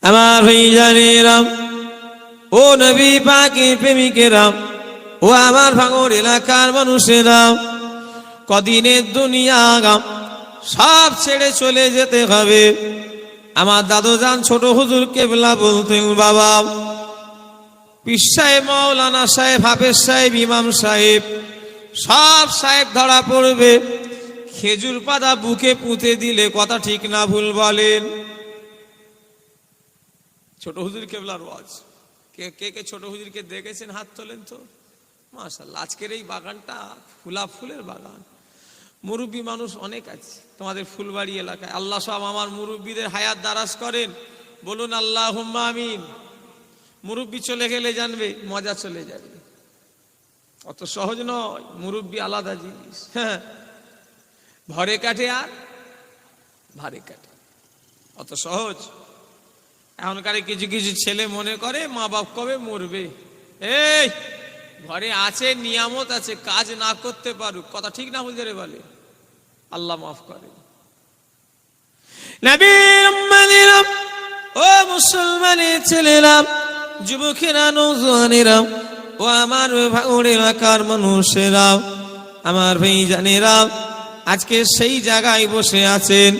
আমার ভাইজানেরা, ও নবী পাকের প্রেমিকেরা, ও আমার ভাঙর এলাকার মানুষেরা, কদিনের দুনিয়া সব ছেড়ে চলে যেতে হবে। আমার দাদু জান ছোট হুজুর কেবলা বলতেন, বাবা পীর সাহেব, মাওলানা সাহেব, হাফেজ সাহেব, ইমাম সাহেব, সব সাহেব ধরা পড়বে। খেজুর পাতা বুকে পুঁতে দিলে কথা ঠিক না ভুল বলেন? ছোট হুজুর কেবলার ওয়াজ কে কে কে ছোট হুজুরকে দেখেছেন? হাত তোলেন তো। মাশাআল্লাহ, আজকের এই বাগানটা ফুলা ফুলের বাগান। মুরব্বী মানুষ অনেক আছে তোমাদের ফুলবাড়ি এলাকায়। আল্লাহ সব আমার মুরব্বীদের হায়াত দারাজ করেন, বলুন আল্লাহুম্মা আমিন। মুরব্বী চলে গেলে জানবে মজা চলে যাবে, অত সহজ নয়। মুরব্বী আলাদা জিনিস। হ্যাঁ, ভরে কাটে আর ভারে কাটে, অত সহজ। এখনকার কিছু কিছু ছেলে মনে করে মা বাপ কবে মরবে। এই ঘরে আছে, নিয়ামত আছে, কাজ না করতে পারুক, কথা ঠিক না বলতে রে বলে? আল্লাহ মাফ করে। নবীর উম্মতিরা, ও মুসলমানের ছেলেরা, যুবকেরা, নওজোয়ানেরা, ও আমার ভাঙড় এলাকার মানুষেরা, আমার ভাইজানেরা, আজকে সেই জায়গায় বসে আছেন।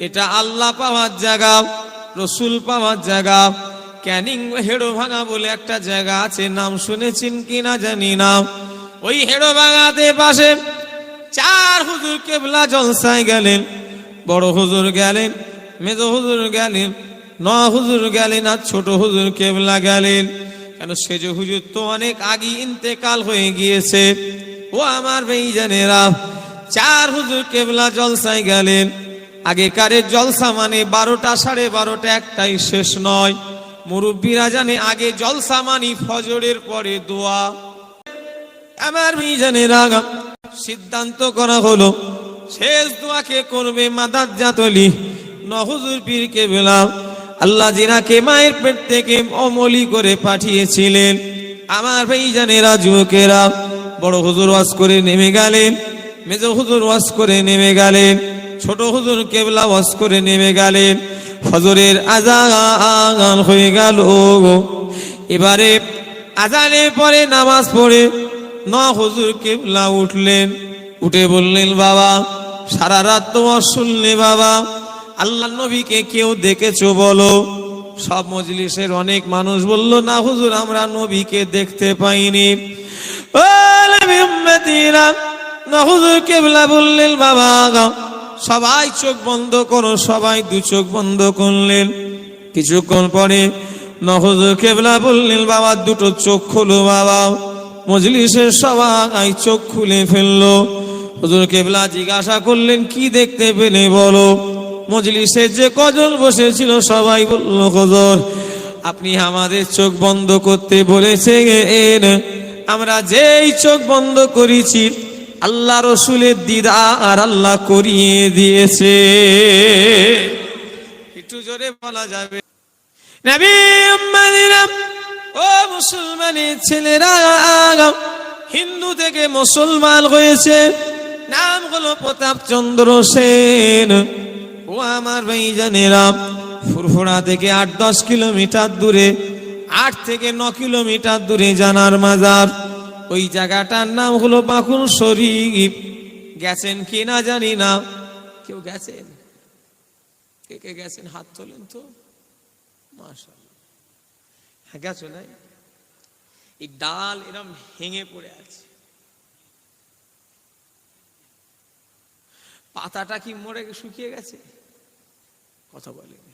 এটা আল্লাহ পাওয়ার জায়গা, রসুল পাওয়ার জায়গা। ক্যানিং হেড়ো ভাঙা বলে একটা জায়গা আছে, নাম শুনেছেন কিনা জানি না। ওই হেড়ো ভাঙাতে পাশে চার হুজুর কেবলা জলসায় গেলেন। বড় হুজুর গেলেন, মেজো হুজুর গেলেন, ন হুজুর গেলেন, আর ছোট হুজুর কেবলা গেলেন। কেন, সেজ হুজুর তো অনেক আগে ইন্তেকাল হয়ে গিয়েছে। ও আমার ভাইজানেরা, চার হুজুর কেবলা জলসায় গেলেন। আগেকারের জলসা মানে 12টা, 12:30, একটাই শেষ নয়। মুরব্বীরা জানে আগে জলসা মানি ফজরের পরে দোয়া। আমার ভাইজানেরা, সিদ্ধান্ত করা হলো শেষ দোয়াকে করবে মাদাদ জাতলি নহুজুর পীর কেবলা। আল্লাহ জিনাকে মায়ের পেট থেকে অমলি করে পাঠিয়েছিলেন। আমার ভাইজানেরা, যুবকেরা, বড় হুজুর ওয়াজ করে নেমে গেলেন, মেজো হুজুর ওয়াজ করে নেমে গেলেন, ছোট হুজুর কেবলা ওয়াজ করে নেমে গেলেন। ফজরের আজান হয়ে গেল। এবারে আজানের পরে নামাজ পড়ে ন হুজুর কেবলা উঠলেন। উঠে বললেন, বাবা সারা রাত তোমার শুনলে বাবা, আল্লাহ নবীকে কেউ দেখেছো বলো? সব মজলিসের অনেক মানুষ বলল, না হুজুর, আমরা নবীকে দেখতে পাইনি। ও নবীর উম্মতিরা, না হুজুর কেবলা বললেন, বাবা সবাই চোখ বন্ধ করো। সবাই দু চোখ বন্ধ করলেন। কিছুক্ষণ পরে হুজুর কেবলা বললেন, বাবা দুটো চোখ খুলো। বাবা মজলিসের সবাই চোখ খুলে ফেললো। হুজুর কেবলা জিজ্ঞাসা করলেন, কি দেখতে পেলে বলো? মজলিসে যে কজন বসেছিল সবাই বলল, হুজুর আপনি আমাদের চোখ বন্ধ করতে বলেছেন, আমরা যেই চোখ বন্ধ করেছি আল্লাহ রসুলের দিদার আল্লাহ করিয়ে দিয়েছে। একটু জোরে বলা যাবে? নবী উম্মতিরা, ও মুসলমানের ছেলেরা, হিন্দু থেকে মুসলমান হয়েছে, নাম হলো প্রতাপ চন্দ্র সেন। ও আমার ভাইজানেরা, ফুরফুরা থেকে 8-10 কিলোমিটার দূরে, 8 থেকে 9 কিলোমিটার দূরে জানার মাজার। ওই জায়গাটার নাম হলো বাকুল শরীফ। গেছেন কি না জানি না। কেউ গেছেন? কে কে গেছেন হাত তোলেন তো। মাশাআল্লাহ, হ্যাঁ গেছো নাই? এই ডাল এরম ভেঙে পড়ে আছে, পাতাটা কি মরে শুকিয়ে গেছে? কথা বলেনি।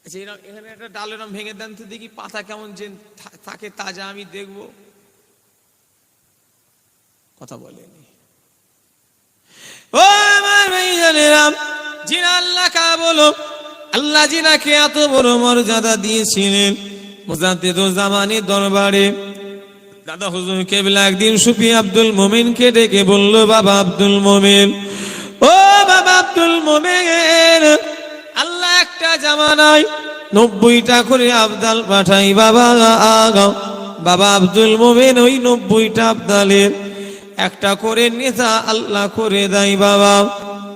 আচ্ছা, এরম এখানে একটা ডাল এরম ভেঙে দেন তো দেখি, পাতা কেমন যে থাকে তাজা, আমি দেখবো। কথা বলেনি। ও আমার ভাইজানেরা, জিনা আল্লাহ কা বলো, আল্লাহ জিনাকে এত বড় মর্যাদা দিয়েছিলেন। মুজাদ্দিদুল জামানের দরবারে দাদা হুজুর কেবলা একদিন সুফি আব্দুল মোমিনকে ডেকে বলল, বাবা আব্দুল মোমিন, ও বাবা আব্দুল মোমিন, আল্লাহ একটা জামানায় 90টা করে আবদাল পাঠাই বাবা। বাবা আব্দুল মোমিন ওই 90টা আবদালের একটা করে নেতা আল্লাহ করে দেয় বাবা।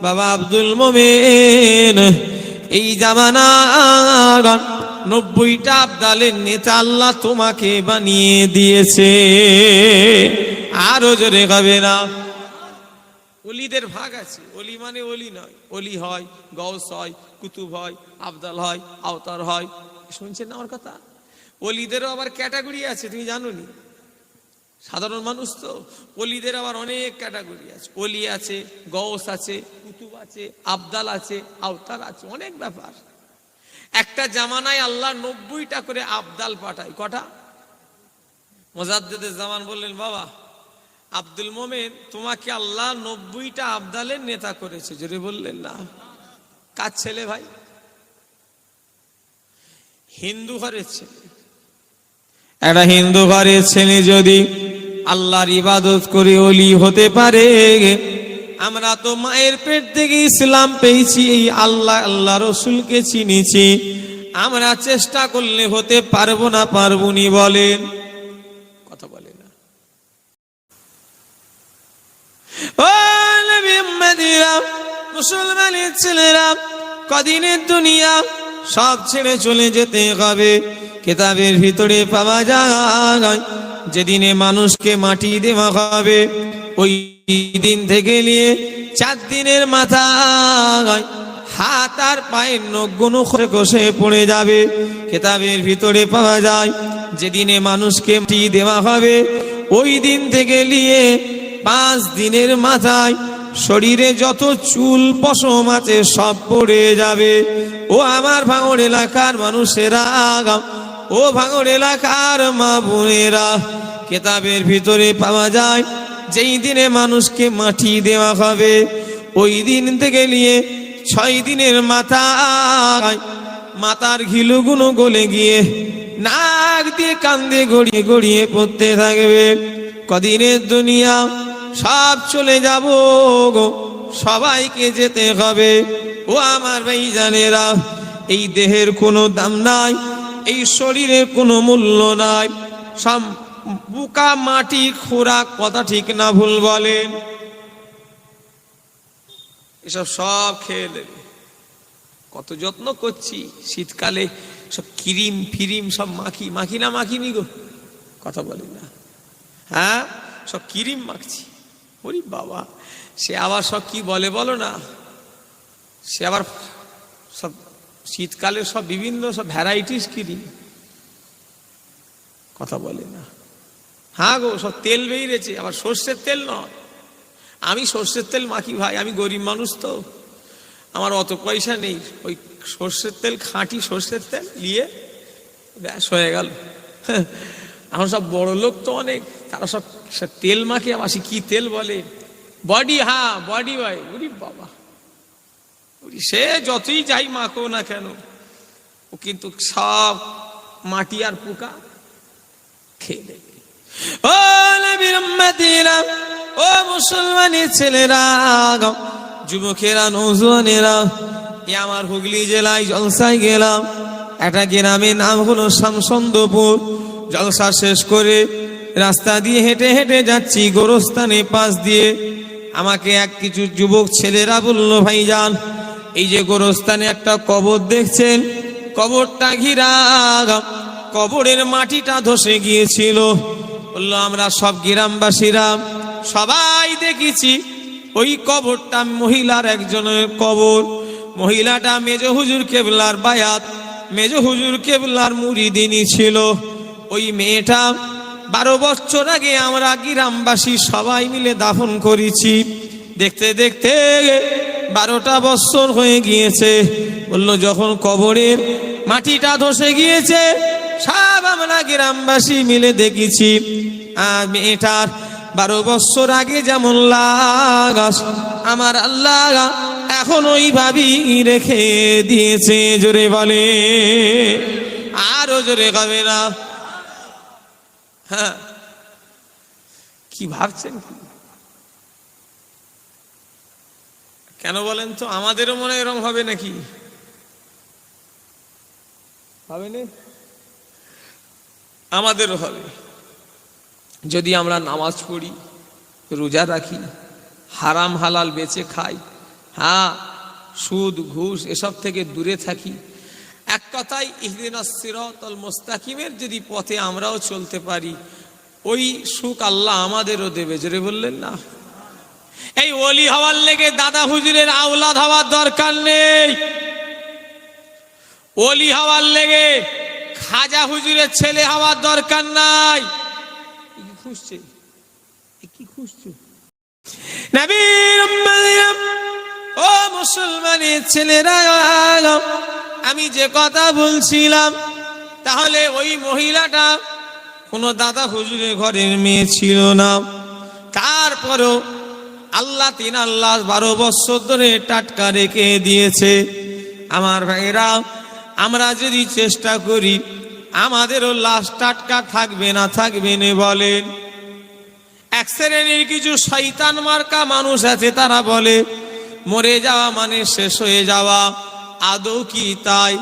বাবা আব্দুল মোমিন, এই জামানা 90টা আবদালের নেতা আল্লাহ তোমাকে বানিয়ে দিয়েছে। আরো জোরে গাবে না। অলিদের ভাগ আছে, অলি মানে অলি নয়, অলি হয়, গৌস হয়, কুতুব হয়, আবদাল হয়, আওতার হয়। শুনছেন না আমার কথা? অলিদেরও আবার ক্যাটাগরি আছে, তুমি জানো নি? সাধারণ মানুষ তো, অলিদের আবার অনেক ক্যাটাগরি আছে। অলি আছে, গৌস আছে, কুতুব আছে, আবদাল আছে, আওতার আছে, অনেক ব্যাপার। একটা জামানায় আল্লাহ 90টা করে আবদাল পাঠায়। কটা? মুজাদ্দিদে জামান বললেন, বাবা আব্দুল মোমেন তোমাকে আল্লাহ 90টা আবদালের নেতা করেছে। জোরে বললেন না? কার ছেলে ভাই? হিন্দু ঘরের ছেলে। একটা হিন্দু ঘরের ছেলে যদি আল্লাহর ইবাদত করে ওলি হতে পারে, আমরা তো মায়ের পেট থেকে ইসলাম পেয়েছি, এই আল্লাহ রসুলকে চিনেছি, আমরা চেষ্টা করলে হতে পারবো না? পারবুনি? বলেন, কথা বলে না। ও নবী উম্মতিরা, মুসলমানের ছেলেরা, কদিনের দুনিয়া সব ছেড়ে চলে যেতে হবে। কিতাবের ভিতরে পাওয়া যায় যেদিনে মানুষকে মাটি দেওয়া হবে, ওই দিন থেকে নিয়ে 4 দিনের মাথায় হাত আর পায়ের নখগুলো খসে পড়ে যাবে। কিতাবের ভিতরে পাওয়া যায় যেদিনে মানুষকে মাটি দেওয়া হবে, ওই দিন থেকে নিয়ে 5 দিনের মাথায় শরীরে যত চুল পশম আছে সব পড়ে যাবে। ও আমার ভাঙড় এলাকার মানুষেরা, ও ভাঙড় এলাকার মা বোনেরা, কিতাবের ভিতরে পাওয়া যায় যেই দিনে মানুষকে মাটি দেওয়া হবে, ওই দিন থেকে নিয়ে 6 দিনের মাথার ঘিলুগুলো গলে গিয়ে নাক দিয়ে কান দিয়ে গড়িয়ে গড়িয়ে পড়তে থাকবে। কদিনের দুনিয়া সব চলে যাব গো, সবাইকে যেতে হবে। ও আমার ভাইজানেরা, এই দেহের কোনো দাম নাই, এই শরীরের কোনো মূল্য নাই। সব বুকা মাটি খোরাক, কথা ঠিক না ভুল বলেন? এসব সব খেয়ে দেবে। কত যত্ন করছি, শীতকালে সব ক্রিম ফিরিম সব মাখি না মাখিনি গো, কথা বলি না? হ্যাঁ, সব ক্রিম মাখছি। ওরে বাবা, সে আবার সব কি বলে বলো না, সে আবার সব শীতকালে সব বিভিন্ন সব ভ্যারাইটিস ক্রিম, কথা বলে না? হ্যাঁ গো, সব তেল বেরিয়েছে, আবার সর্ষের তেল নয়। আমি সর্ষের তেল মাখি ভাই, আমি গরিব মানুষ তো, আমার অত পয়সা নেই। ওই সর্ষের তেল, খাঁটি সর্ষের তেল নিয়ে ব্যাস হয়ে গেল। এখন সব বড় লোক তো অনেক, তারা সব তেল মাখে। আবার কি তেল বলে? বডি, হ্যাঁ বডি ভাই। ওরে বাবা, সে যতই যাই মাখো না কেন, ও কিন্তু সব মাটি আর পোকা খেয়ে দেবে। ও নবীর উম্মতিরা, ও মুসলমানের ছেলেরা, যুবকেরা, নওজোয়ানেরা, আমার হুগলি জেলায় জলসায় গেলাম। একটা গ্রামের নাম হলো শামসন্দপুর। জলসা শেষ করে রাস্তা দিয়ে হেঁটে হেঁটে যাচ্ছি গোরস্থানের পাশ দিয়ে। আমাকে কিছু যুবক ছেলেরা বলল, ভাইজান এই যে গোরস্থানে একটা কবর দেখছেন, কবরটা ঘিরা, কবরের মাটিটা ধসে গিয়েছিল। বললো, আমরা সব গ্রামবাসীরা সবাই দেখেছি ওই কবরটা মহিলার একজনের কবর। মহিলাটা মেজ হুজুর কেবলার বায়াত, মেজ হুজুর কেবলার মুরিদিনী ছিল। ওই মেয়েটা 12 বছর আগে আমরা গ্রামবাসী সবাই মিলে দাফন করেছি। দেখতে দেখতে 12টা বছর হয়ে গিয়েছে। বললো, যখন কবরের মাটিটা ধসে গিয়েছে, সব আমরা গ্রামবাসী মিলে দেখেছি, আর মেয়েটার 12 বছর আগে যেমন লাশ, আমার আল্লাহ এখন ওইভাবেই রেখে দিয়েছে। জোরে বলে, আরো জোরে গাবে না? হ্যাঁ, কি ভাবছেন? কেন বলেন তো? আমাদেরও মনে এরকম হবে নাকি? হবে না? আমাদেরও হবে যদি আমরা নামাজ পড়ি, রোজা রাখি, হারাম হালাল বেঁচে খাই, হ্যাঁ সুদ ঘুষ এসব থেকে দূরে থাকি। এক কথায় ইহদিনাস সিরাতাল মুস্তাকিমের যদি পথে আমরাও চলতে পারি, ওই সুখ আল্লাহ আমাদেরও দেবে। জোরে বললেন না? এই ওলি হওয়ার লেগে দাদা হুজুরের আওলাদ হওয়ার দরকার নেই। ওলি হওয়ার লেগে খাজা হুজুরের ছেলে হওয়ার দরকার নাই। কি খুঁজছে নবীর উম্মতিরা, ও মুসলমানের ছেলেরা, আমি যে কথা বলছিলাম, তাহলে ওই মহিলাটা কোন দাদা হুজুরের ঘরের মেয়ে ছিল না, তারপরও আল্লাহ 12 বছর ধরে টাটকা রেখে দিয়েছে। আমার ভাইরা, আমরা যদি চেষ্টা করি, আমাদেরও লাশ টাটকা থাকবে না থাকবে না বলেন? এক শ্রেণীর কিছু শয়তান মার্কা মানুষ আছে, তারা বলে মরে যাওয়া মানে শেষ হয়ে যাওয়া। আদৌ কি তাই?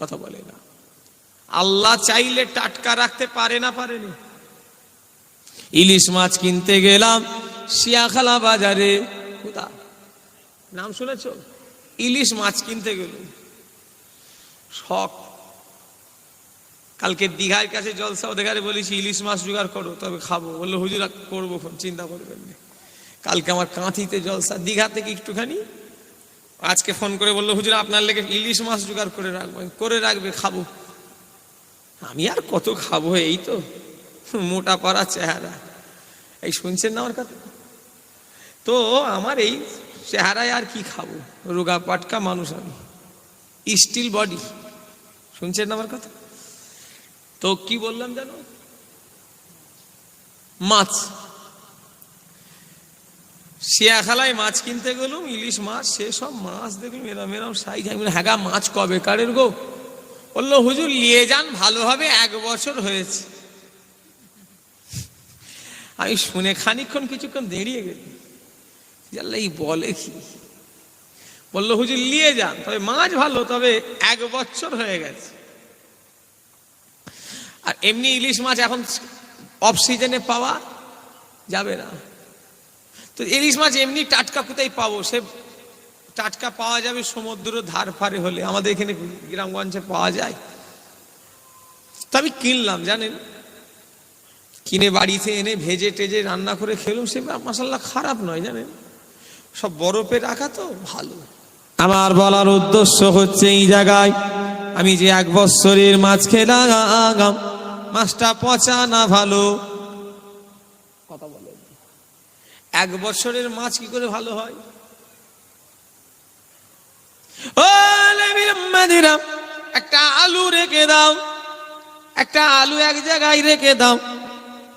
কথা বলে না। আল্লাহ চাইলে টাটকা রাখতে পারে না, পারেনি? ইলিশ মাছ কিনতে গেলাম শিয়াখালা বাজারে, কোথা নাম শুনেছ? ইলিশ মাছ কিনতে গেল, শখ। কালকে দীঘার কাছে জলসা, ওদের বলেছি ইলিশ মাছ জোগাড় করো, তবে খাবো। বললো হুজুর করবো, চিন্তা করবেন না। কালকে আমার কাঁথিতে জলসা, দীঘা থেকে একটুখানি। আজকে ফোন করে বললো হুজুর আপনার লেগে ইলিশ মাছ জোগাড় করে রাখবেন, করে রাখবে, খাবো। আমি আর কত খাবো, এই তো মোটা পাড়া চেহারা। এই শুনছেন না আমার কথা? তো আমার এই চেহারায় আর কি খাবো? রোগা পাটকা মানুষ আমি, স্টিল বডি। শুনছেন না আমার কথা? তো কি বললাম জানো? মাছ, শিয়াখালায় মাছ কিনতে গেলুম, ইলিশ মাছ। সেসব মাছ দেখলাম এরম সাইজ। আমি হ্যাঁ, মাছ কবে কারের গো? বললো হুজুর নিয়ে যান, ভালো হবে, 1 বছর হয়েছে। আমি শুনে খানিকক্ষণ কিছুক্ষণ দাঁড়িয়ে গেলাম, এই বলে কি? বললো হুজুর নিয়ে যান, তবে মাছ ভালো, তবে 1 বছর হয়ে গেছে। আর এমনি ইলিশ মাছ এখন অফ সিজনে পাওয়া যাবে না। তো ইলিশ মাছ এমনি টাটকা কোথায় পাবো? সে টাটকা পাওয়া যাবে সমুদ্র ধার ফারে হলে, আমাদের এখানে গ্রামগঞ্জে পাওয়া যায়। তো আমি কিনলাম, জানেন, কিনে বাড়িতে এনে ভেজে টেজে রান্না করে খেলাম। সে মাশাআল্লাহ খারাপ নয়, জানেন, সব বরফে রাখা তো ভালো। আমার বলার উদ্দেশ্য হচ্ছে, এই জায়গায় আমি যে 1 বছরের মাছ খেলাম, মাছটা পচা না ভালো? কথা বলে 1 বছরের মাছ কি করে ভালো হয়? ও নবীরা, একটা আলু রেখে দাও, একটা আলু এক জায়গায় রেখে দাও,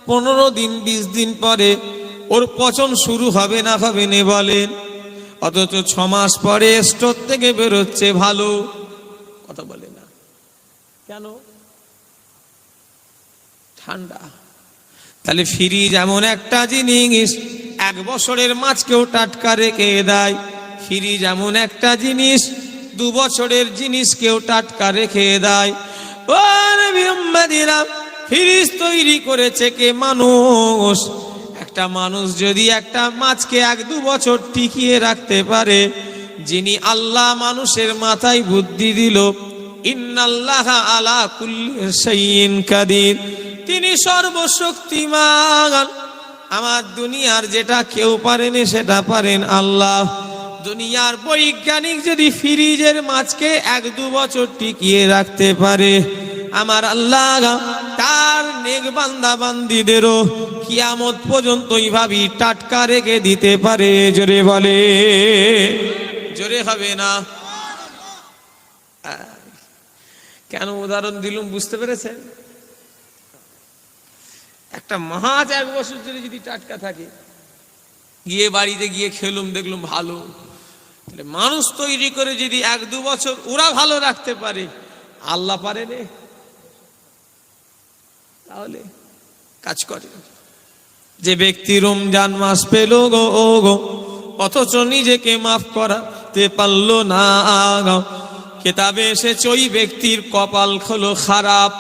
15 দিন 20 দিন পরে ওর পচন শুরু হবে না হবে না বলেন? অথচ 6 মাস পরে স্টোর থেকে বেরোচ্ছে ভালো। কথা বলে না কেন? ঠান্ডা। তাহলে ফ্রিজ এমন একটা জিনিস, 1 বছরের মাছকেও টাটকা রেখে দেয়। ফ্রিজ এমন একটা জিনিস, 2 বছরের জিনিসকেও টাটকা রেখে দেয়। ও নবীরা, ফ্রিজ তৈরি করেছে কে? মানুষ। একটা মানুষ যদি একটা মাছকে 1-2 বছর টিকিয়ে রাখতে পারে, যিনি আল্লাহ মানুষের মাথায় বুদ্ধি দিল, ইন্নাল্লাহা আলা কুল্লি শাইইন কাদির, তিনি সর্বশক্তিমান। আমার দুনিয়ার যেটা কেউ পারেনি সেটা পারেন আল্লাহ। দুনিয়ার বৈজ্ঞানিক যদি ফ্রিজের মাছকে 1-2 বছর টিকিয়ে রাখতে পারে, আমার আল্লাহ তার নেক বান্দা বান্দীদেরও কিয়ামত পর্যন্ত এইভাবে টাটকা রেখে দিতে পারে। জোরে বলে, জোরে হবে না? কেন উদাহরণ দিলুম বুঝতে পেরেছেন? একটা মাছ 1 বছর ধরে যদি টাটকা থাকে, গিয়ে বাড়িতে গিয়ে খেলুম, দেখলুম ভালো। তাহলে মানুষ তৈরি করে যদি 1-2 বছর ওরা ভালো রাখতে পারে, আল্লাহ পারে রে? তাহলে কাজ করে। যে ব্যক্তি রমজান মাস পেল গো, অথচ নিজেকে মাফ করাতে পারলো না, কিতাবে এসেছে ওই ব্যক্তির কপাল হলো খারাপ।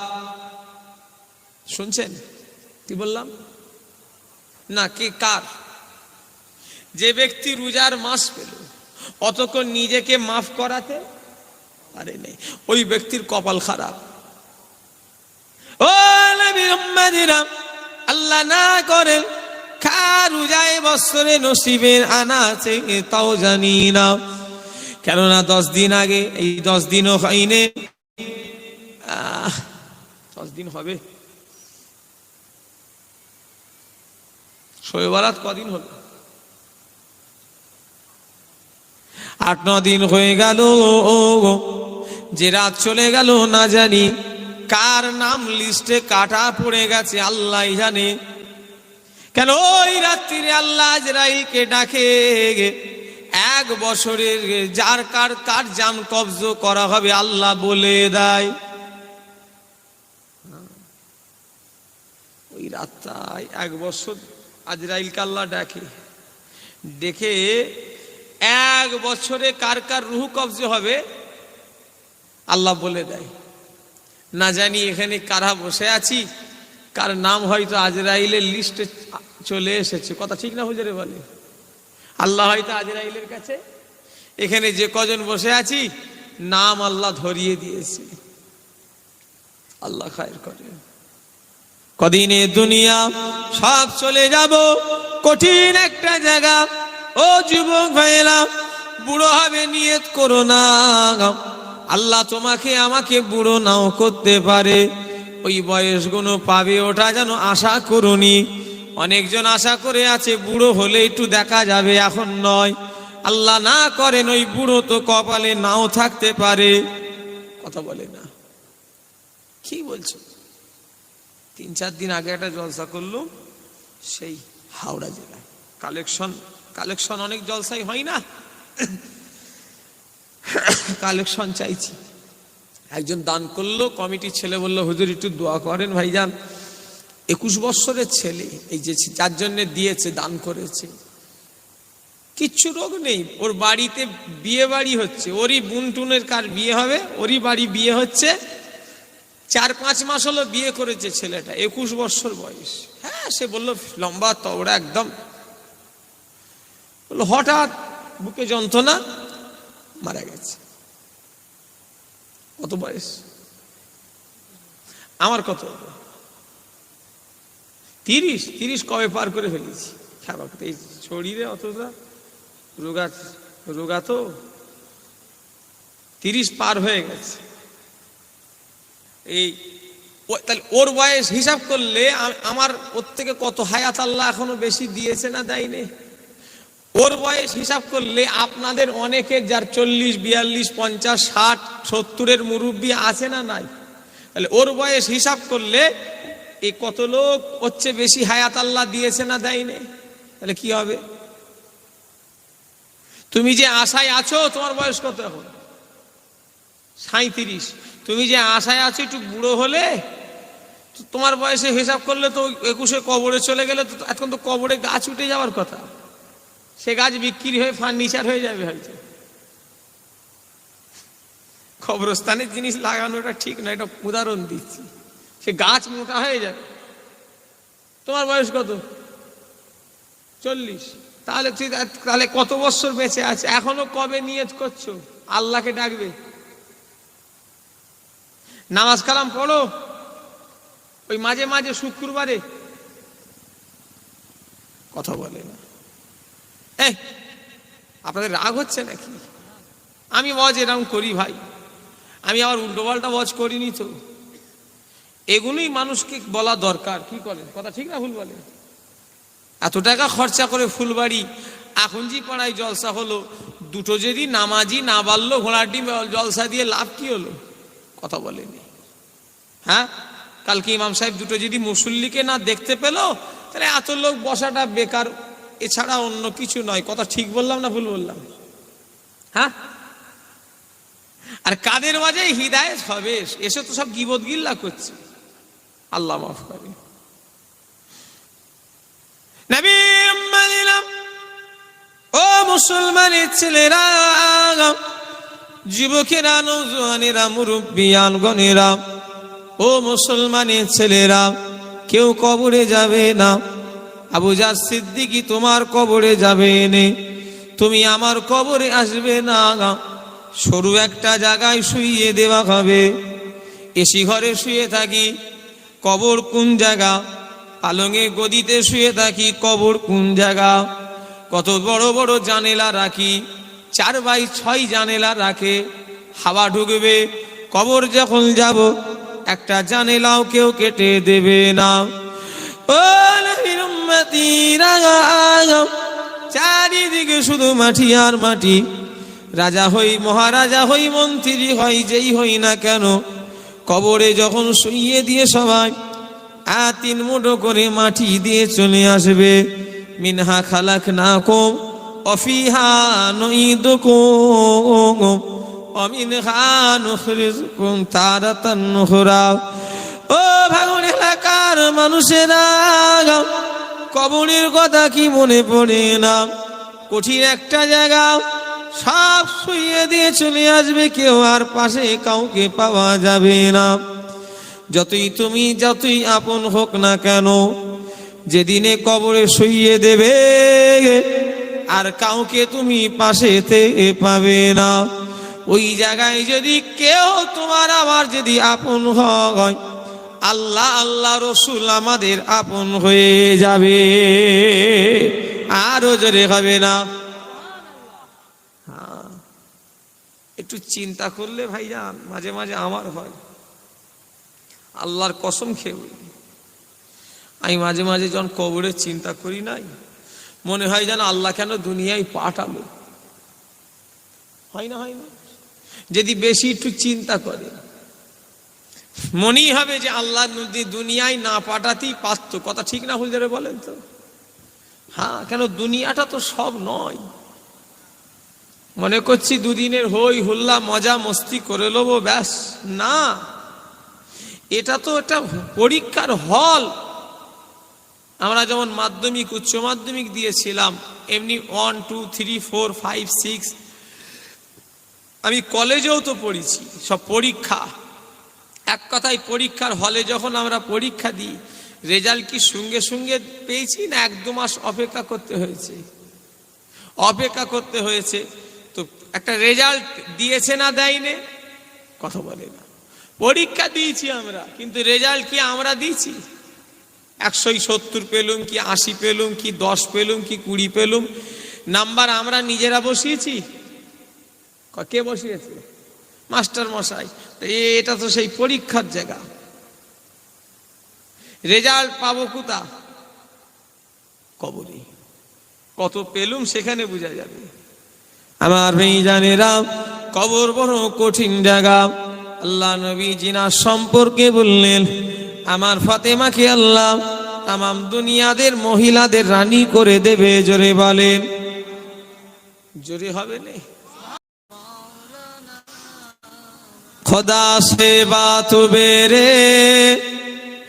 শুনছেন কি বললাম না? কে কার? যে ব্যক্তি রোজার মাস পেল, অতক্ষণ নিজেকে মাফ করাতে পারে নাই। ওই ব্যক্তির কপাল খারাপ। ও নবী উম্মতিরা, আল্লাহ না করেন কার রোজায় বছরে নসিবের আনা আছে তাও জানি না, কেননা 10 দিন আগে, এই 10 দিনও হয়নি, 10 দিন হবে, শবে বরাত কদিন হলো, 8-9 দিন হয়ে গেল, যে রাত চলে গেল না জানি কার নাম লিস্টে কাটা পড়ে গেছে আল্লাহ জানে। কেন ওই রাত্রিরে আল্লাহ আজরাইলকে ডাকে, 1 বছরের যার কার জান কবজ করা হবে আল্লাহ বলে দেয়। ওই রাতটায় 1 বছর আজরাইলকে আল্লাহ ডাকে, দেখে 1 বছরে কার রুহ কবজ হবে আল্লাহ বলে দেয়। না জানি এখানে কারা বসে আছি, কার নাম হয়তো আজরাইলের লিস্টে চলে এসেছে, কথা ঠিক না হুজুরে বলে? আল্লাহ হয়তো আজরাইলের কাছে এখানে যে কজন বসে আছি নাম আল্লাহ ধরিয়ে দিয়েছে। আল্লাহ খায়ের করে। কদিনে দুনিয়া সব চলে যাব, কঠিন একটা জায়গা। ও যুবক ভাইরা, বুড়ো হবে নিয়ত করো না, আল্লাহ তোমাকে আমাকে বুড়ো নাও করতে পারে, ওই বয়সগুলো পাবে ওটা যেন আশা করুনি। অনেকজন আশা করে আছে বুড়ো হলে একটু দেখা যাবে, এখন নয়। আল্লাহ না করেন ওই বুড়ো তো কপালে নাও থাকতে পারে। কথা বলে না, কি বলছো? 3-4 দিন আগে একটা জলসা করলাম, সেই হাওড়া জেলায় কালেকশন অনেক জলসাই হয় না, কালেকশন চাইছি। একজন দান করলো, কমিটির ছেলে বললো হুজুর একটু দোয়া করেন ভাইজান, 21 বছরের ছেলে, এই যে যার জন্য দিয়েছে দান করেছে, কিচ্ছু রোগ নেই, ওর বাড়িতে বিয়ে বাড়ি হচ্ছে, ওরই বুনটুনের কার বিয়ে হবে, ওরই বাড়ি বিয়ে হচ্ছে, 4-5 মাস হলো বিয়ে করেছে ছেলেটা, 21 বছর বয়স। হ্যাঁ, সে বললো লম্বা তওড়া একদম, বললো হঠাৎ বুকে যন্ত্রণা, মারা গেছে। কত বয়স? আমার কত? 30 কবে পার করে ফেলেছি। এই শরীরে অতটা রোগা তো 30 পার হয়ে গেছে। এই তাহলে ওর বয়স হিসাব করলে আমার ওর থেকে কত হায়াত আল্লাহ এখনো বেশি দিয়েছে না দেয়নি? ওর বয়স হিসাব করলে আপনাদের অনেকের যার 40, 42, 50, 60, 70-এর মুরব্বী আছে না নাই? তাহলে ওর বয়স হিসাব করলে এই কত লোক হচ্ছে বেশি হায়াত আল্লাহ দিয়েছে না দেয়নি? তাহলে কি হবে? তুমি যে আশায় আছো, তোমার বয়স কত এখন? 37। তুমি যে আশায় আছো একটু বুড়ো হলে, তোমার বয়সে হিসাব করলে তো 21-এ কবরে চলে গেলে তো এখন তো কবরে গাছ উঠে যাওয়ার কথা, সে গাছ বিক্রি হয়ে ফার্নিচার হয়ে যাবে হয়তো। কবরস্থানের জিনিস লাগানোটা ঠিক না, এটা উদাহরণ দিচ্ছি। সে গাছ মোটা হয়ে যাবে। তোমার বয়স কত? 40। তাহলে কত বছর বেঁচে আছে? এখনো কবে নিয়ত করছো আল্লাহকে ডাকবে? নামাজ কালাম পড়ো ওই মাঝে মাঝে শুক্রবারে, কথা বলে না। আপনাদের রাগ হচ্ছে নাকি? আমি ওয়াজ এরকম করি ভাই, আমি আবার উল্টোপাল্টা ওয়াজ করিনি তো। এগুলোই মানুষকে বলা দরকার। কি করেন? কথা ঠিক না ভুল বলে? এত টাকা খরচা করে ফুলবাড়ি আখুনজি পাড়ায় জলসা হলো, দুটো যদি নামাজি না বাড়লো, ঘোড়ার ডিম জলসা দিয়ে লাভ কি হলো? কথা বলেনি। হ্যাঁ, কালকে ইমাম সাহেব দুটো যদি মুসল্লিকে না দেখতে পেল, তাহলে এত লোক বসাটা বেকার, এছাড়া অন্য কিছু নয়। কথা ঠিক বললাম না ভুল বললাম? হ্যাঁ, আর কাদের মাঝে হিদায়েত হবে? এসে তো সব গীবত গিল্লা করছে। আল্লাহ মাফ করে। নবী ও মুসলমানের ছেলেরা, যুবকেরা, নওজোয়ানেরা, মুরব্বিয়ান গণেরা, ও মুসলমানের ছেলেরা, কেউ কবরে যাবে না। আবু জার সিদ্দিকী তোমার কবরে যাবে না, তুমি আমার কবরে আসবে না। সরু একটা জায়গায় শুইয়ে দেওয়া হবে। এসি ঘরে শুয়ে থাকি, কবর কোন জায়গা? পালঙে গদিতে শুয়ে থাকি, কবর কোন জায়গা? কত বড় বড় জানেলা রাখি, 4x6 জানেলা রাখে, হাওয়া ঢুকবে। কবর যখন যাব, একটা জানেলাও কেউ কেটে দেবে না। ও নবীর উম্মতিরা, চারিদিকে শুধু মাটি আর মাটি। রাজা হই, মহারাজা হই, মন্ত্রী হই, যেই হই না কেন, কবরে যখন শুইয়ে দিয়ে সবাই 3 মুঠো করে মাটি দিয়ে চলে আসবে। মিনহা খালাকনাকুম ওয়া ফিহা নুঈদুকুম ওয়া মিনহা নুখরিজুকুম তারাতান উখরা। ও ভাঙন এলাকার মানুষেরা, কবরের কথা কি মনে পড়ে না? কঠিন একটা জায়গা, সব শুইয়ে দিয়ে চলে আসবে, কেউ আর পাশে কাউকে পাওয়া যাবে না। যতই আপন হোক না কেন, যেদিনে কবরে শুইয়ে দেবে, আর কাউকে তুমি পাশেতে পাবে না। ওই জায়গায় যদি কেউ তোমার আমার যদি আপন হয়, আল্লাহ আল্লাহ রসুল আমাদের আপন হয়ে যাবে। আরো জোরে হবে না? হ্যাঁ, একটু চিন্তা করলে ভাইজান মাঝে মাঝে আমার হয়, আল্লাহর কসম খেয়ে বলি, আমি মাঝে মাঝে যখন কবরের চিন্তা করি নাই, মনে হয় যেন আল্লাহ কেন দুনিয়ায় পাঠালো। হয় না? হয় না? যদি বেশি একটু চিন্তা করে, মনেই হবে যে আল্লাহ দুনিয়ায় না পাঠাতেই পারত। কথা ঠিক না হুজুর বলেন তো? হ্যাঁ, কেন দুনিয়াটা তো সব নয়। মনে করছি দুদিনের হই হুল্লা মজা মস্তি করে নেবো, ব্যাস। না, এটা তো একটা পরীক্ষার হল। আমরা যেমন মাধ্যমিক উচ্চ মাধ্যমিক দিয়েছিলাম, এমনি 1 2 3 4 5 6, আমি কলেজেও তো পড়েছি, সব পরীক্ষা। এক কথায় পরীক্ষার হলে যখন আমরা পরীক্ষা দিই, রেজাল্ট কি সঙ্গে সঙ্গে পেয়েছি না 1-2 মাস অপেক্ষা করতে হয়েছে? অপেক্ষা করতে হয়েছে। তো একটা রেজাল্ট দিয়েছে না দেয়নি? কথা বলে না। পরীক্ষা দিয়েছি আমরা, কিন্তু রেজাল্ট কি আমরা দিয়েছি? 170 পেলুম কি 80 পেলুম কি 10 পেলুম কি 20 পেলুম, নাম্বার আমরা নিজেরা বসিয়েছি? কে বসিয়েছে? মাস্টার মশাই। এটা তো সেই পরীক্ষার জায়গা। রেজাল্ট পাবো কোথা? কবরে। কত পেলুম সেখানে বোঝা যাবে। আমার ভাইজানেরা, কবর বড় কঠিন জায়গা। আল্লাহ নবী জিনা সম্পর্কে বললেন, আমার ফাতেমাকে আল্লাহ তামাম দুনিয়াদের মহিলাদের রানী করে দেবে। জোরে বলেন, জোরে হবে না? खुदा से बात बेरे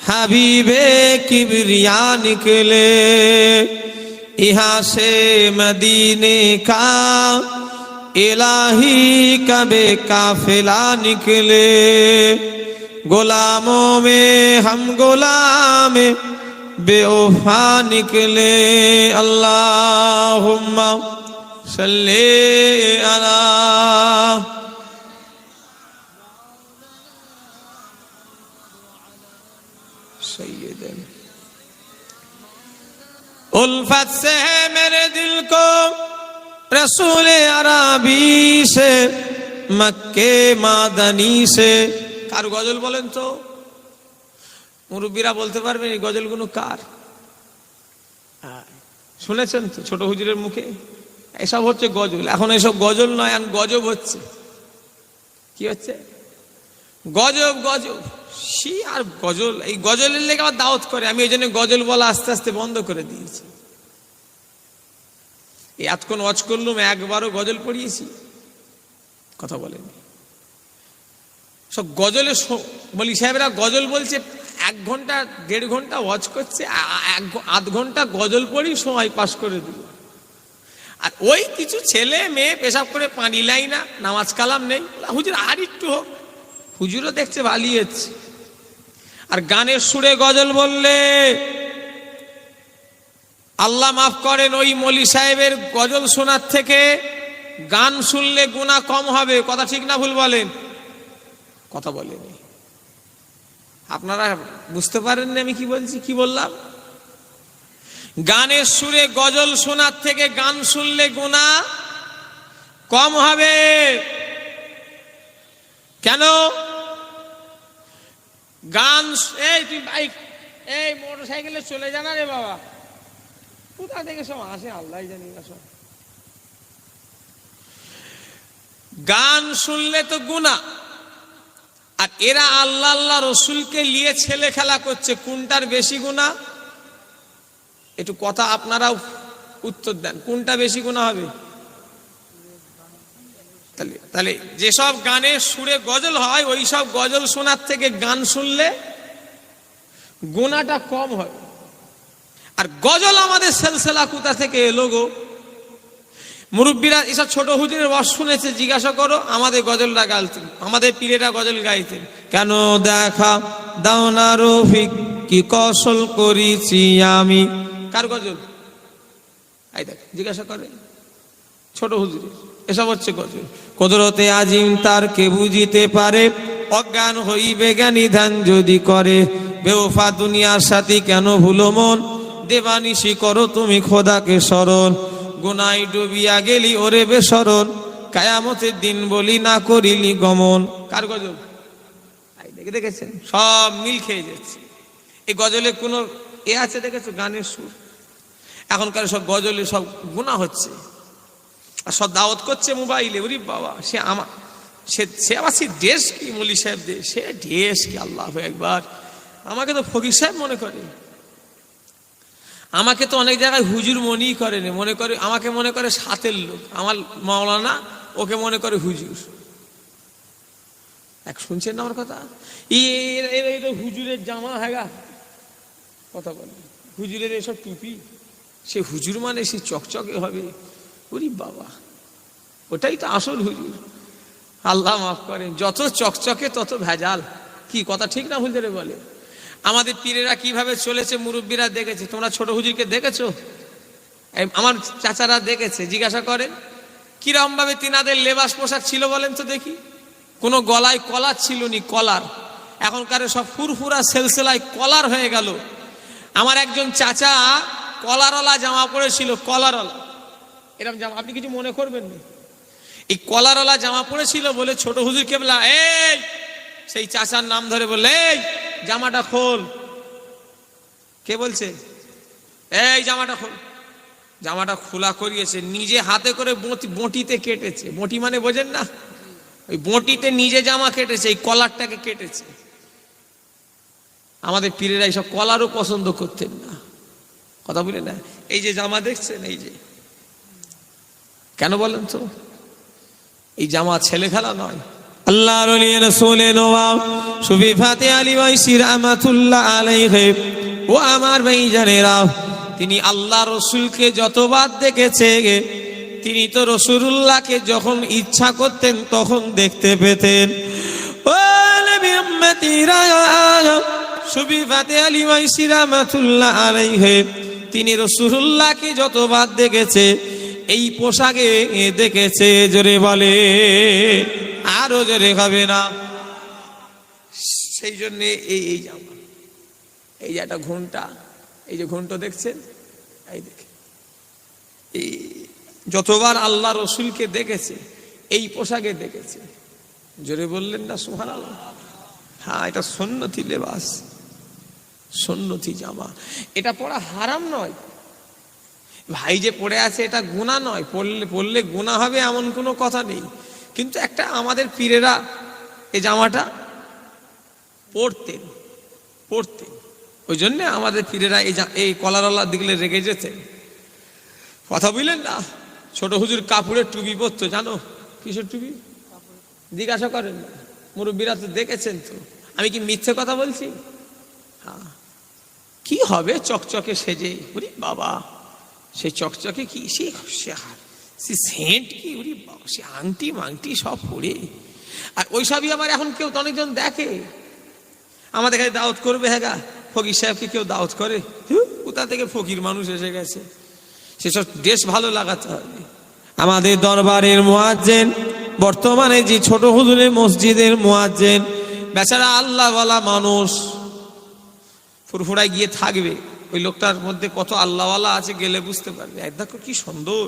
हबीबे किबरिया निकले, यहाँ से मदीने का इलाही कबे काफिला निकले। गुलामों में हम गुलाम बेवफा निकले। अल्लाहुम्मा सल्ले अला उल्फत से है मेरे दिल को रसूल अरबी से, मक्के मादनी से। কার গজল বলেন তো? মুরব্বীরা বলতে পারবেন এই গজলগুলো কার? শুনেছেন তো ছোট হুজুরের মুখে? এসব হচ্ছে গজল। এখন এসব গজল নয়, এখন গজব হচ্ছে। কি হচ্ছে? গজব। গজব সি আর গজল। এই গজলের লেগে আবার দাওয়াত করে। আমি এই জন্য গজল বলা আস্তে আস্তে বন্ধ করে দিয়েছি। এতক্ষণ ওয়াজ করলুম, একবারও গজল পড়িয়েছি? কথা বলেন। সব গজলে বলি সাহেবরা গজল বলছে, 1 ঘন্টা 1.5 ঘন্টা ওয়াজ করছে, 1/2 ঘন্টা গজল পড়ি সময় পাস করে দিল। আর ওই কিছু ছেলে মেয়ে পেশাব করে পানি লাই না, নামাজ কালাম নেই। হুজুর আর একটু হোক, হুজুরও দেখছে বালিয়েছে। আর গানের সুরে গজল বললে আল্লাহ মাফ করেন, ওই মলি সাহেবের গজল শোনার থেকে গান শুনলে গুনাহ কম হবে, কথা ঠিক না ভুল বলেন? কথা বলেনি, আপনারা বুঝতে পারেননি আমি কি বলছি, কি বললাম? গানের সুরে গজল শোনার থেকে গান শুনলে গুনাহ কম হবে। কেন? গান, এই তুই বাইক, এই মোটর সাইকেলে চলে জানা রে বাবা, কোথা থেকে সব আসে আল্লাহ জানি না সব। গান শুনলে তো গুনাহ, আর এরা আল্লাহ আল্লাহ রসুলকে নিয়ে ছেলে খেলা করছে, কোনটার বেশি গুনাহ? একটু কথা আপনারাও উত্তর দেন, কোনটা বেশি গুনাহ হবে? তাহলে যেসব গানে সুরে গজল হয় ওই সব গজল শোনার থেকে গান শুনলে গুনাহটা কম হয়। আর গজল আমাদের সিলসিলা কোথা থেকে এলো গো? মুরব্বীরা এসব ছোট হুজুরের ওয়াজ শুনেছে, জিজ্ঞাসা করো, আমাদের গজলটা গাইতেন, আমাদের পীরেরা গজল গাইতেন। কেন দেখা দাও না রফিক কি কৌশল করেছি আমি, কার গজল? এই দেখ, জিজ্ঞাসা করে ছোট হুজুরের, এসব হচ্ছে গজল। কুদরতে আজিম তার কে বুঝিতে পারে, অজ্ঞান হইবে জ্ঞানী ধ্যান যদি করে। বেওফা দুনিয়ার সাথী কেন ভুলো মন, দেবানিশি করো তুমি খোদাকে স্মরণ। গুনাই ডুবিয়া গেলি ওরে বেসরণ, কায়ামতের দিন বলি না করিলি গমন। কার গজল? দেখেছেন, সব মিল খেয়ে যাচ্ছে। এই গজলে কোনো এ আছে দেখেছো? গানের সুর। এখনকার সব গজলে সব গুনাহ হচ্ছে, আর সব দাওয়াত করছে মোবাইলে। ওরে বাবা, সে আমার সে আবার সে দেশ কি মৌলী সাহেব দেশ, সে দেশ কি, আল্লাহ একবার। আমাকে তো ফকির সাহেব মনে করে, আমাকে তো অনেক জায়গায় হুজুর মনেই করে না, মনে করে আমাকে মনে করে সাথের লোক। আমার মাওলানা ওকে মনে করে হুজুর। এক শুনছেন না আমার কথা? হুজুরের জামা হেগা, কথা বলে হুজুরের এসব টুপি, সে হুজুর মানে সে চকচকে হবে। ওরে বাবা, ওটাই তো আসল হুজুর। আল্লাহ মাফ করেন, যত চকচকে তত ভেজাল। কি কথা ঠিক না ভুল ধরে বলে? আমাদের পীরেরা কিভাবে চলেছে মুরব্বীরা দেখেছে, তোমরা ছোট হুজুরকে দেখেছো? আমার চাচারা দেখেছে, জিজ্ঞাসা করেন কিরকম ভাবে তিনাদের লেবাস পোশাক ছিল বলেন তো দেখি। কোনো গলায় কলার ছিল নি, কলার। এখনকার সব ফুরফুরা সেলসেলায় কলার হয়ে গেল। আমার একজন চাচা কলারওয়ালা জামা পড়েছিল, কলারওয়ালা এরকম জামা, আপনি কিছু মনে করবেন না। এই কলারওয়ালা জামা পড়েছিল বলে ছোট হুজুর কেবলা এই সেই চাচার নাম ধরে বললে, এই জামাটা খোল। কে বলছে? এই জামাটা খোল। জামাটা খোলা করিয়েছে, নিজে হাতে করে বটিতে কেটেছে। বটি মানে বোঝেন না? ওই বটিতে নিজে জামা কেটেছে, এই কলারটাকে কেটেছে। আমাদের পীরেরা এইসব কলারও পছন্দ করতেন না, কথা বলে না। এই যে জামা দেখছেন, এই যে, কেন বলেন তো? এই জামা ছেলে খেলা নয়। আল্লাহর ওলি রাসূলে নওয়াব সুফি ফাতে আলী ওয়াইসি রাহমাতুল্লাহ আলাইহি, ও আমার ভাইজানেরা, তিনি আল্লাহ রসুলকে যতবার দেখেছে, তিনি তো রাসূলুল্লাহকে যখন ইচ্ছা করতেন তখন দেখতে পেতেন। ও নবী উম্মতিরা, সুফি ফাতে আলী ওয়াইসি রাহমাতুল্লাহ আলাইহি, তিনি রাসূলুল্লাহকে যতবার দেখেছে এই পোশাকে দেখেছে। জোরে বলে, আরো জোরে হবে না? সেই জন্য এই জামা, এই যে একটা ঘন্টা, এই যে ঘন্টা দেখছেন, এই দেখে এই যতবার আল্লাহ রসুলকে দেখেছে এই পোশাকে দেখেছে। জোরে বললেন না সুবহানাল্লাহ? হ্যাঁ, এটা সুন্নতি লেবাস, সুন্নতি জামা। এটা পরা হারাম নয় ভাই, যে পড়ে আছে এটা গুনাহ নয়, পড়লে গুনাহ হবে এমন কোনো কথা নেই। কিন্তু একটা আমাদের পীরেরা এই জামাটা পড়তেন, ওই জন্য আমাদের পীরেরা এই কলারওয়ালা দিকলে রেগে যেতেন, কথা বুঝলেন না? ছোট হুজুর কাপড়ের টুপি পরতো, জানো কিসের টুপি? জিজ্ঞাসা করেন না, মুরব্বীরা তো দেখেছেন। তো আমি কি মিথ্যে কথা বলছি? হ্যাঁ, কি হবে চকচকে সেজে, ওরে বাবা, সে চকচকে কি, সে সেন্ট কি, ওরে বাবা, সে আংটি মাংটি সব পরে। আর ওইসবই আবার এখন কেউ তো অনেকজন দেখে। আমাদের কাছে দাওয়াত করবে, হ্যাঁ গা, ফকির সাহেবকে কেউ দাওয়াত করে? কোথা থেকে ফকির মানুষ এসে গেছে, সেসব ড্রেস ভালো লাগাতে হবে। আমাদের দরবারের মুয়াজ্জিন, বর্তমানে যে ছোট হুজুরের মসজিদের মুয়াজ্জিন, বেচারা আল্লাহওয়ালা মানুষ, ফুরফুরায় গিয়ে থাকবে। ওই লোকটার মধ্যে কত আল্লাহওয়ালা আছে গেলে বুঝতে পারবে। দেখো কি সুন্দর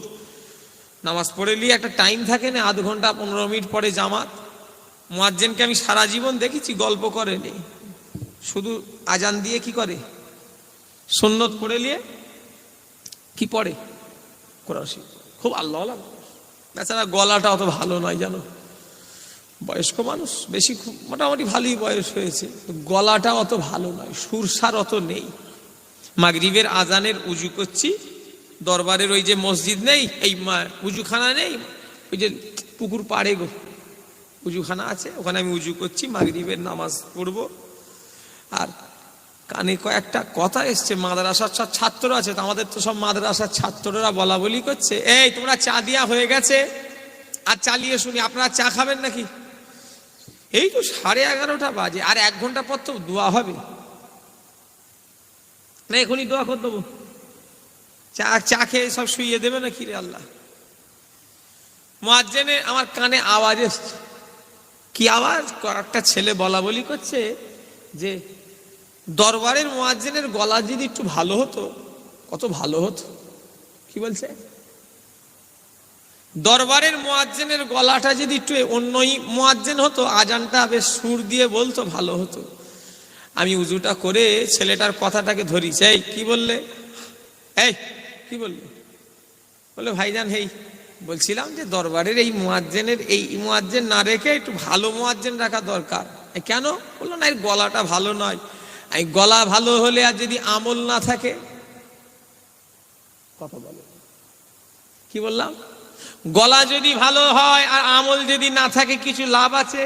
নামাজ পড়ে নিয়ে একটা টাইম থাকে না, আধ ঘন্টা 15 মিনিট পরে জামাত। মুয়াজ্জিনকে আমি সারা জীবন দেখেছি গল্প করেনি, শুধু আজান দিয়ে কি করে, সুন্নত পড়ে নিয়ে কি পড়ে, কোরআন শরীফ। খুব আল্লাহওয়ালা মানুষ। বেচারা গলাটা অত ভালো নয় জানো, বয়স্ক মানুষ, বেশি খুব মোটামুটি ভালোই বয়স হয়েছে, গলাটা অত ভালো নয়, সুরসার অত নেই। মাগরিবের আজানের উজু করছি, দরবারের ওই যে মসজিদ নেই, এই উজুখানা নেই, ওই যে পুকুর পাড়ে গো উজুখানা আছে, ওখানে আমি উজু করছি, মাগরিবের নামাজ পড়বো। আর কানে কয়েকটা কথা এসছে, মাদ্রাসার সব ছাত্র আছে, তো আমাদের তো সব মাদ্রাসার ছাত্ররা বলা বলি করছে, এই তোমরা চা দিয়া হয়ে গেছে, আর চালিয়ে শুনি, আপনারা চা খাবেন নাকি? এই তো 11:30 বাজে, আর 1 ঘন্টা পর তো দোয়া হবে না, এখনই দোয়া করে দেবো, চা খেয়ে সব শুইয়ে দেবে নাকি রে আল্লাহ। মুয়াজ্জিনে আমার কানে আওয়াজ এসছে, কি আওয়াজ, একটা ছেলে বলা বলি করছে যে দরবারের মুয়াজ্জিনের গলা যদি একটু ভালো হতো, কত ভালো হতো। কি বলছে, দরবারের মুয়াজ্জিনের গলাটা যদি একটু অন্যই মুয়াজ্জিন হতো, আজানটা বেশ সুর দিয়ে বলতো, ভালো হতো। আমি উজুটা করে ছেলেটার কথাটাকে ধরি, এই কি বললে, এই কি বললে, বলে ভাইজান হেই বলছিলাম যে দরবারের এই মুয়াজ্জিনের, এই মুয়াজ্জিন না রেখে একটু ভালো মুয়াজ্জিন রাখা দরকার। কেন? বললো না, এর গলাটা ভালো নয়। এই গলা ভালো হলে আর যদি আমল না থাকে, কথা বলে, কি বললাম, গলা যদি ভালো হয় আর আমল যদি না থাকে কিছু লাভ আছে?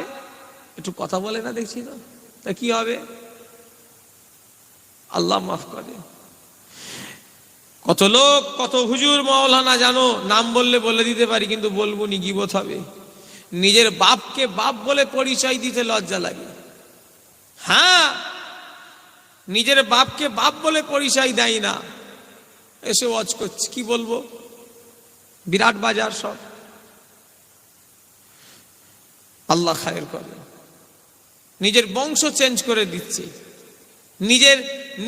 একটু কথা বলে না, দেখছি তো, তা কি হবে? আল্লাহ মাফ করে। কত লোক, কত হুজুর মাওলানা জানো, নাম বললে বলে দিতে পারি, কিন্তু বলবো নি, গীবত হবে। নিজের বাপকে বাপ বলে পরিচয় দিতে লজ্জা লাগে। হ্যাঁ, নিজের বাপকে বাপ বলে পরিচয় দেয় না, এসে ওয়াজ করছে, কি বলবো, বিরাট বাজার সব। আল্লাহ খায়ের করে। নিজের বংশ চেঞ্জ করে দিচ্ছে, নিজের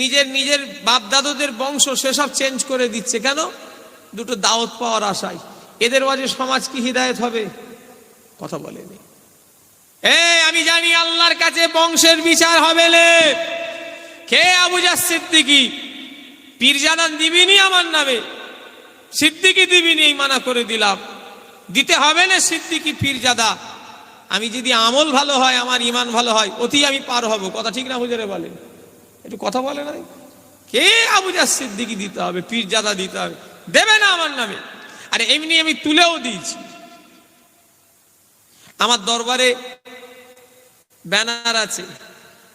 নিজের নিজের বাপ দাদুদের বংশ সেসব চেঞ্জ করে দিচ্ছে। কেন? দুটো দাওয়াত পাওয়ার আশায়। এদের ওয়াজে সমাজ কি হিদায়েত হবে? কথা বলেনি। আমি জানি আল্লাহর কাছে বংশের বিচার হবে না। কে আবু জাহ সিদ্দিকী, পীরজাদান দিবিনি আমার নামে, সিদ্দিকী দিবিনি, এই মানা করে দিলাম, দিতে হবে না সিদ্দিকী পীরজাদা। আমি যদি আমল ভালো হয়, আমার ইমান ভালো হয়, অতি আমি পার হব। কথা ঠিক না হুজুরে বলেন? একটু কথা বলে না, কে আবু জাহ সিদ্দিকী দিতে হবে, পীরজাদা দিতে হবে? দেবে না আমার নামে। আরে এমনি আমি তুলেও দিয়েছি, আমার দরবারে ব্যানার আছে,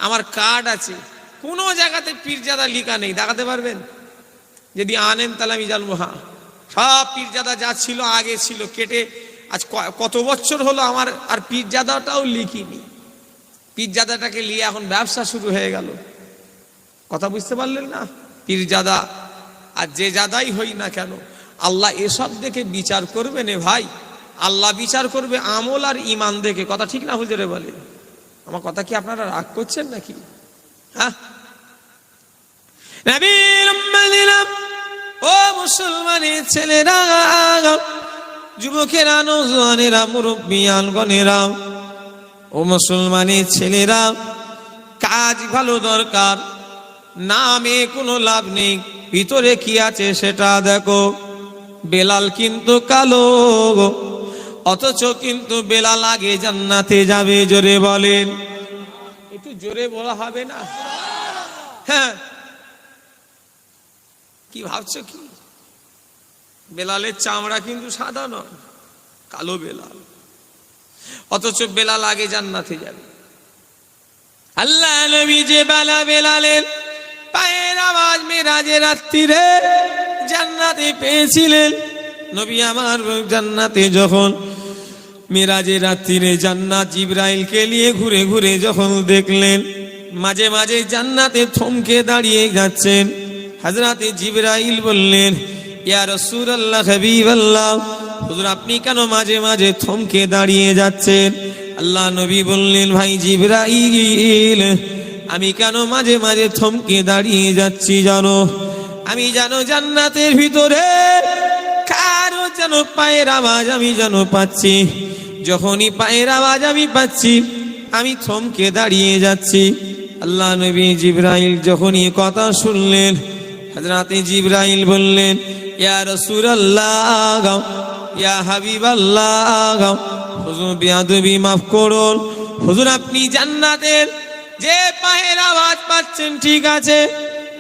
আমার কার্ড আছে, কোনো জায়গাতে পীরজাদা লিখা নেই। দেখাতে পারবেন? যদি আনেন তাহলে আমি জানবো। হ্যাঁ, সব পীরজাদা যা ছিল আগে ছিল, কেটে আজ কত বছর হলো আমার আর পীরজাদাটাও লিখিনি। পীরজাদাটাকে নিয়ে এখন ব্যবসা শুরু হয়ে গেল। কথা বুঝতে পারলেন না? পীরজাদা আর যে জাদাই হই না কেন, আল্লাহ এসব দেখে বিচার করবে না ভাই। আল্লাহ বিচার করবে আমল আর ইমান দেখে। কথা ঠিক না হুজুরে বলে? আমার কথা কি আপনারা রাগ করছেন নাকি? হ্যাঁ, ও মুসলমানের ছেলেরা, যুবকেরা, নওজোয়ানেরা, মুরব্বিয়ানগণেরা, ও মুসলমানের ছেলেরা, কাজ ভালো দরকার, নামে কোনো লাভ নেই, ভিতরে কি আছে সেটা দেখো। বেলাল কিন্তু কালো, অথচ কিন্তু বেলাল আগে জান্নাতে যাবে। জোরে বলেন, একটু জোরে বলা হবে না? হ্যাঁ, কি ভাবছো কি? বেলালের চামড়া কিন্তু সাদা নয়, কালো বেলাল, অথচ বেলাল আগে জান্নাতে যাবে। আল্লাহ নবী যে বেলালের পায়ের আওয়াজ মেরাজের রাত্রিরে জান্নাতে পেয়েছিলেন। নবী আমার জান্নাতে যখন মেরাজের রাত্রিরে জান্নাত জিবরাইলকে নিয়ে ঘুরে ঘুরে যখন দেখলেন, মাঝে মাঝে জান্নাতে থমকে দাঁড়িয়ে যাচ্ছেন, হযরতে জিবরাইল বললেন, ইয়া রাসূলুল্লাহ, হাবিবাল্লাহ, হুজুর আপনি কেন মাঝে মাঝে থমকে দাঁড়িয়ে যাচ্ছেন? আল্লাহ নবী বললেন, ভাই জিবরাইল, আমি কেন মাঝে মাঝে থমকে দাঁড়িয়ে যাচ্ছি জানো? আমি জানো জান্নাতের ভিতরে কারো যেন পায়ের আওয়াজ আমি যেন পাচ্ছি। যখনই পায়ের আওয়াজ আমি পাচ্ছি আমি থমকে দাঁড়িয়ে যাচ্ছি। আল্লাহ নবী জিবরাইল যখনই কথা শুনলেন, হযরতে জিবরাইল বললেন, ইয়া রাসূলুল্লাহ, ইয়া হাবিবাল্লাহ, হুজুর বেয়াদবি মাফ করুন। হুজুর আপনি জান্নাতের যে পায়ের আওয়াজ পাচ্ছেন ঠিক আছে,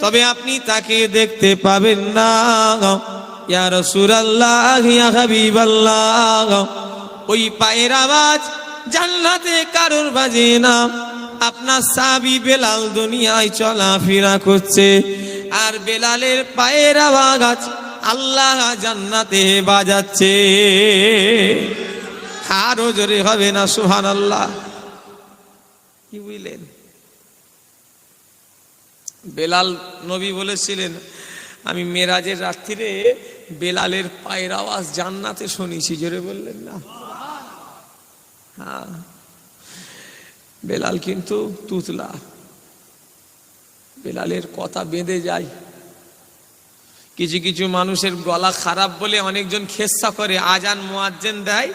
তবে আপনি তাকে দেখতে পাবেন না। ইয়া রাসূলুল্লাহ, ইয়া হাবিবাল্লাহ, ওই পায়ের আওয়াজ জান্নাতে কারোর বাজে না। আপনার সাহাবী বেলাল দুনিয়ায় চলাফেরা করছে, আর বেলালের পায়ের আওয়াজ আল্লাহ জান্নাতে বাজাচ্ছে। আরো জোরে হবে না সুবহানাল্লাহ? কি বুঝলেন? বেলাল নবী বলেছিলেন, আমি মেরাজের রাত্রিরে বেলালের পায়ের আওয়াজ জান্নাতে শুনেছি। জোরে বললেন না? হ্যাঁ, বেলাল কিন্তু তুতলা, বেলালের কথা বেঁধে যায়। কিছু কিছু মানুষের গলা খারাপ বলে অনেকজন খেস্সা করে, আজান মুয়াজ্জিন দেয়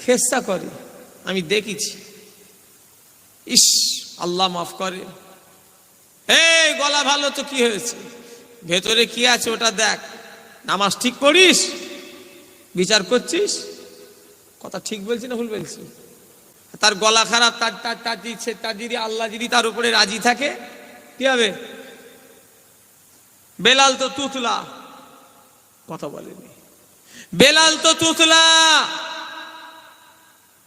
খেস্সা করে, আমি দেখেছি। ইস, আল্লাহ মাফ করে। এই গলা ভালো তো কি হয়েছে, ভেতরে কি আছে ওটা দেখ। নামাজ ঠিক পড়িস, বিচার করছিস, কথা ঠিক বলছি না ভুল বলছি? তার গলা খারাপ, তার যদি আল্লাহ যদি তার উপরে রাজি থাকে কি হবে? বেলাল তো তুতলা, কথা বলেনি। বেলাল তো তুতলা,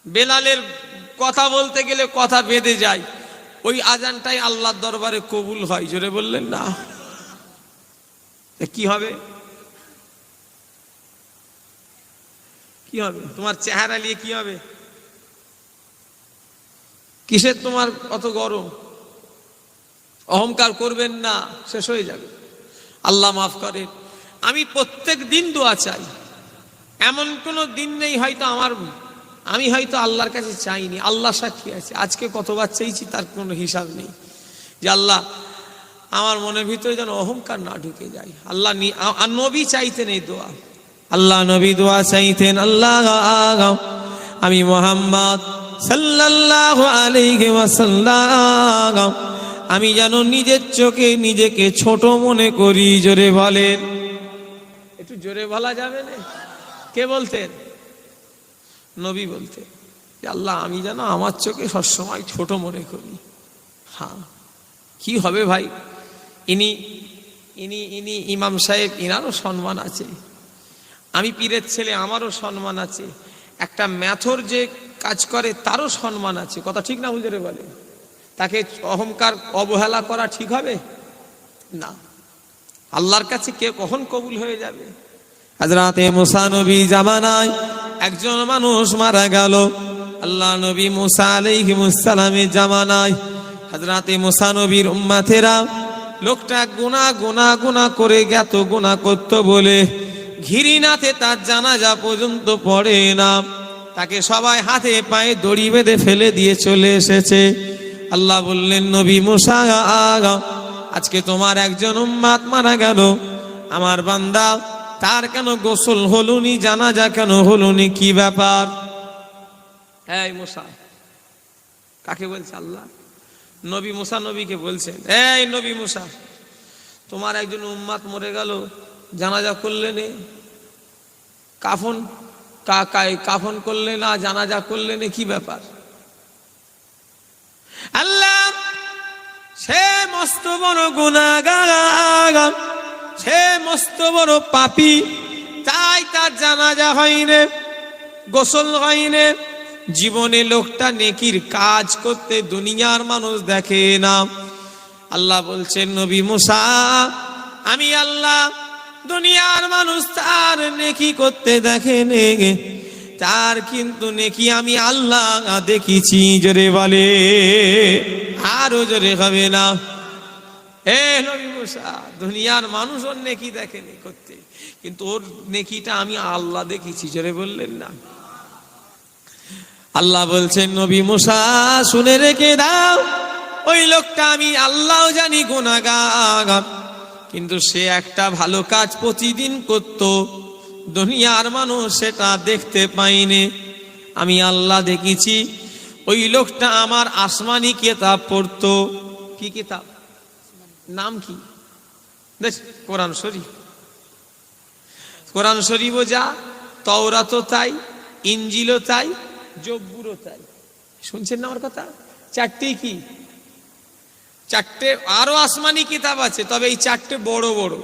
বেলালের কথা বলতে গেলে কথা বেঁধে যায়। ওই আজানটাই আল্লাহর দরবারে কবুল হয়। জোরে বললেন না? কি হবে? কি হবে? তোমার চেহারা নিয়ে কি হবে? কিসের তোমার অত গরম? অহংকার করবেন না, শেষ হয়ে যাবে। আল্লাহ মাফ করে। আমি প্রত্যেক দিন দোয়া চাই, এমন কোন দিন নেই হয়তো আমি হয়তো আল্লাহর কাছে চাইনি। আল্লাহ সাক্ষী আছে, আজকে কতবার চাইছি তার কোনো হিসাব নেই। যে আল্লাহ আমার মনের ভিতরে যেন অহংকার না ঢুকে যায়। আল্লাহ নবী চাইতেন এই দোয়া, আল্লাহ নবী দোয়া চাইতেন, আল্লাহ আমি মুহাম্মদ সাল্লাল্লাহু আলাইহি ওয়াসাল্লাম আমি যেন নিজের চোখে নিজেকে ছোট মনে করি। জোরে বলেন, একটু জোরে বলা যাবে না? কে বলতেন? নবী বলতেন যে আল্লাহ আমি যেন আমার চোখে সবসময় ছোট মনে করি। হ্যাঁ, কি হবে ভাই? ইনি ইনি ইনি ইমাম সাহেব, ইনারও সম্মান আছে। আমি পীরের ছেলে, আমারও সম্মান আছে। একটা ম্যাথর যে কাজ করে তারও সম্মান আছে। কথা ঠিক না? বুঝে বলে, তাকে অহংকার অবহেলা করা ঠিক হবে না। আল্লাহর কাছে কে কখন কবুল হয়ে যাবে? হযরতে মুসা নবী জামানায় একজন মানুষ মারা গেল। আল্লাহ নবী মুসা আলাইহিস সালামের জামানায় হযরতে মুসা নবীর উম্মতেরা লোকটা গুনাহ গুনাহ গুনাহ করে গেত, গুনাহ করত বলে ঘৃণাতে তার জানাজা পর্যন্ত পড়ে না। তাকে সবাই হাতে পায়ে দড়ি বেঁধে ফেলে দিয়ে চলে এসেছে। আল্লাহ বললেন, নবী মুসা, আজকে তোমার একজন উম্মত মারা গেল, আমার বান্দা, তার কেন গোসল হলুনি, জানাজা কেন হলুনি, কি ব্যাপার? এই মুসা, কাকে বলছে? আল্লাহ নবী মুসা নবীকে বলছেন, এই নবী মুসা, তোমার একজন উম্মত মরে গেল, জানাজা করলে নে, কাফন করলে না, জানাজা করলে নে, কি ব্যাপার? আল্লাহ সে মস্ত বড় গুনাহগার, সে মস্ত বড় পাপী, তাই তার জানাজা হয়নি, গোসল হয়নি। জীবনে লোকটা নেকির কাজ করতে দুনিয়ার মানুষ দেখে না। আল্লাহ বলছেন, নবী মুসা, আমি আল্লাহ দুনিয়ার মানুষ তার নেকি করতে দেখেনি, তার কিন্তু নেকি আমি আল্লাহ দেখেছি। জোরে বলে, আরো জোরে হবে না? এ নবী মুসা, দুনিয়ার মানুষ ওর নেকি দেখেনি করতে, কিন্তু ওর নেকিটা আমি আল্লাহ দেখেছি। জোরে বললেন না? আল্লাহ বলছেন নবী মুসা শুনে রেখে দাও, ওই লোকটা আমি আল্লাহ জানি গুনাহগার, কিন্তু সে একটা ভালো কাজ প্রতিদিন করত, দুনিয়ার মানুষ সেটা দেখতে পাইনি, আমি আল্লাহ দেখেছি। ওই লোকটা আমার আসমানি কিতাব পড়তো। কি কিতাব? নাম কি? কোরআন শরীফ। কোরআন শরীফও যা, তাওরাতও তাই, ইনজিলও তাই, জব্বুরও তাই। শুনছেন না আমার কথা? চারটেই কি? চারটে আরো আসমানি কিতাব আছে, তবে এই চারটে বড় বড়,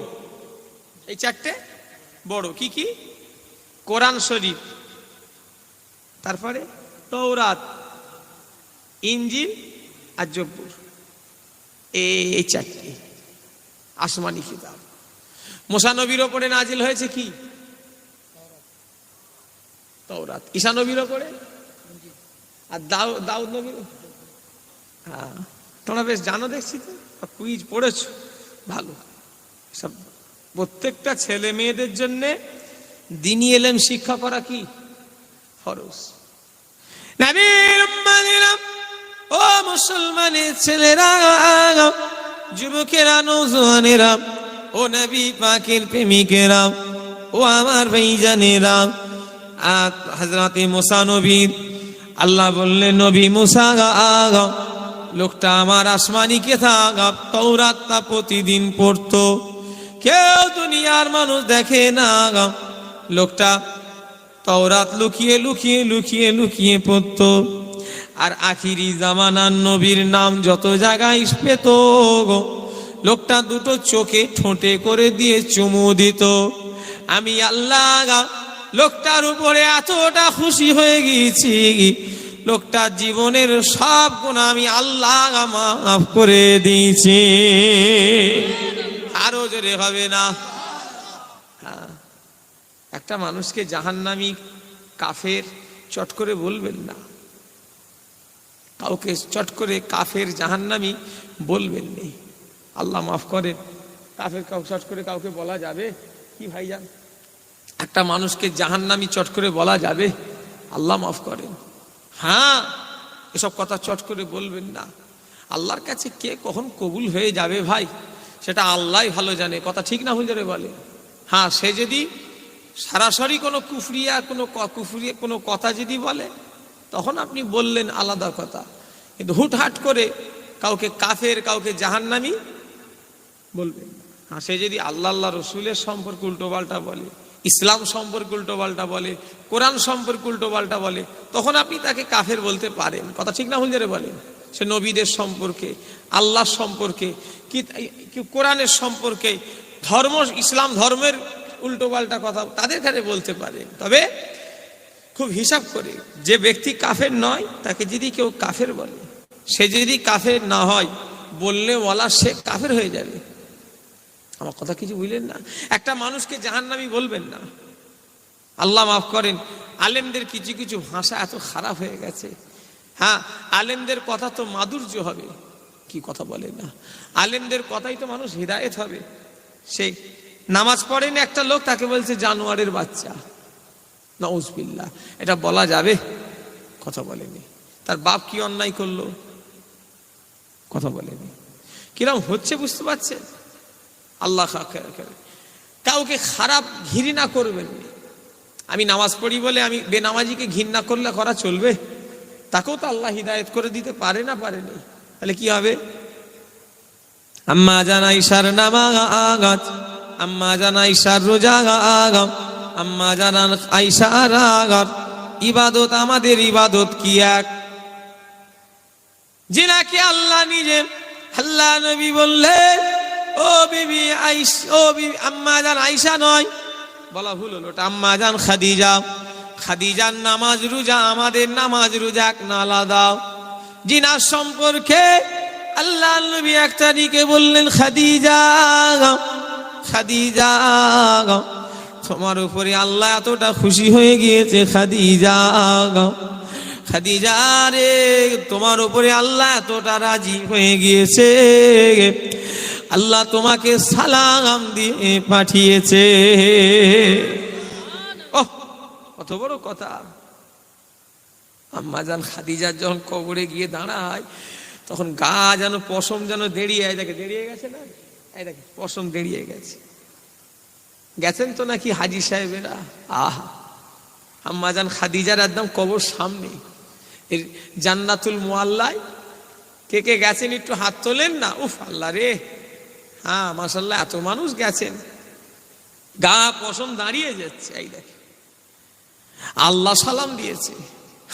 এই চারটে বড়। কি কি? কোরআন শরীফ, তারপরে তাওরাত, ইনজিল আর জব্বুর, এই চারটে আসমানি কিতাব। মুসা নবীর ওপরে নাজিল হয়েছে কি? তাওরাত। ঈসা নবীর ওপরে, আর দাউদ নবীর। হ্যাঁ, তোমরা বেশ জানো দেখছি তো, কুইজ পড়েছো, ভালো। সব প্রত্যেকটা ছেলে মেয়েদের জন্য দ্বীনি ইলম শিক্ষা করা কি ফরজ। নবীর উম্মতিরা, ও মুসলমানের ছেলেরা, যুবকেরা, নওজোয়ানেরা, ও নবী পাকের প্রেমিকেরা, ও আমার ভাইজানেরা, হযরতে মুসা নবী, আল্লাহ বললেন নবী মুসা লোকটা আমার আসমানি কিতাব তাওরাতটা প্রতিদিন পড়তো, কেউ দুনিয়ার মানুষ দেখে না। লোকটা তাওরাত লুকিয়ে লুকিয়ে লুকিয়ে লুকিয়ে পড়তো, আর আখিরি জামানার নবীর নাম যত জায়গায় পেত, লোকটা দুটো চোখে ঠোঁটে করে দিয়ে চুমু দিত। আমি আল্লাহ লোকটার উপরে এতটা খুশি হয়ে গিয়েছি, লোকটার জীবনের সব গুনাহ আমি আল্লাহ মাফ করে দিয়েছি। আরো জোরে হবে না? একটা মানুষকে জাহান্নামী কাফের চট করে বলবেন না, কাউকে চট করে কাফের জাহান্নামী বলবেন না। আল্লাহ মাফ করেন, কাফের চট করে কাউকে বলা যাবে কি ভাইজান? একটা মানুষকে জাহান্নামী চট করে বলা যাবে? আল্লাহ মাফ করেন। হ্যাঁ, এসব কথা চট করে বলবেন না। আল্লাহর কাছে কে কখন কবুল হয়ে যাবে ভাই, সেটা আল্লাহই ভালো জানে। কথা ঠিক না হুজুরে বলে? হ্যাঁ, সে যদি সরাসরি কোনো কুফরিয়া কোনো কথা যদি বলে, তখন আপনি বললেন আলাদা কথা, কিন্তু হুটহাট করে কাউকে কাফের, কাউকে জাহান্নামী বলবেন। হ্যাঁ, সে যদি আল্লাহ রসুলের সম্পর্কে উল্টোপাল্টা বলে, ইসলাম সম্পর্কে উল্টোপাল্টা বলে, কোরআন সম্পর্কে উল্টোপাল্টা বলে, তখন আপনি তাকে কাফের বলতে পারেন। কথা ঠিক না হুজুরে বলেন? সে নবীদের সম্পর্কে, আল্লাহ সম্পর্কে, কি কোরআনের সম্পর্কে, ধর্ম, ইসলাম ধর্মের উল্টোপাল্টা কথা তাদের কাছে বলতে পারেন, তবে খুব হিসাব করে। যে ব্যক্তি কাফের নয় তাকে যদি কেউ কাফের বলে, সে যদি কাফের না হয়, বললে ওয়ালা সে কাফের হয়ে যাবে। আমার কথা কিছু বুঝলেন না? একটা মানুষকে জাহান্নামী বলবেন না। আল্লাহ মাফ করেন, আলেমদের কিছু কিছু ভাষা এত খারাপ হয়ে গেছে। হ্যাঁ, আলেমদের কথা তো মাধুর্য হবে, কি কথা বলেন না? আলেমদের কথাই তো মানুষ হিদায়েত হবে। সেই নামাজ পড়েন একটা লোক, তাকে বলছে জানোয়ারের বাচ্চা, নাউজুবিল্লাহ, এটা বলা যাবে? কথা বলেনি। তার বাপ কি অন্যায় করলো? কথা বলেনি। কিরম হচ্ছে বুঝতে পারছেন? আল্লাহ কাউকে খারাপ ঘৃণা করবেন। আমি নামাজ পড়ি বলে আমি বেনামাজিকে ঘৃণা করলে করা চলবে? তাকেও তো আল্লাহ হিদায়েত করে দিতে পারে না, পারেনি? তাহলে কি হবে? আম্মা জান আয়েশার নামাজ, আম্মা জান আয়েশার রোজা, আম্মা জান আয়েশার ইবাদত, আমাদের ইবাদত কি এক? যিনাকে আল্লাহ নিজে, আল্লাহ নবী বললেন ও বিবি আয়েশা, ও বিবি আম্মা জান আয়েশা নয়, বলা ভুল হলো, ওটা আম্মা জান খাদিজা। খাদিজার নামাজ রোজা, আমাদের নামাজ রোজা এক না আলাদা। জিনার সম্পর্কে আল্লাহ নবী এক তারিখে বললেন খাদিজা, খাদিজা তোমার উপরে আল্লাহ এতটা খুশি হয়ে গিয়েছে, খাদিজা, খাদিজা রে তোমার উপরে আল্লাহ এতটা রাজি হয়ে গিয়েছে, আল্লাহ তোমাকে সালাম দিয়ে পাঠিয়েছে। ওহ, কত বড় কথা। আম্মাজান খাদিজা যখন কবরে গিয়ে দাঁড়ায় তখন গা যেন পশম যেন দেড়িয়ে, দেখে দেড়িয়ে গেছে না, এই দেখে পশম দেড়িয়ে গেছে। গেছেন তো নাকি হাজী সাহেবেরা? আহা, আম্মাজান খাদিজার একদম কবর সামনে, এর জান্নাতুল মুআল্লায় কে কে গেছেন একটু হাত তোলেন না। উফ আল্লাহ রে, হ্যাঁ মাশাআল্লাহ, এত মানুষ গেছেন, গা পশম দাঁড়িয়ে যাচ্ছে। এই দেখে আল্লাহ সালাম দিয়েছে।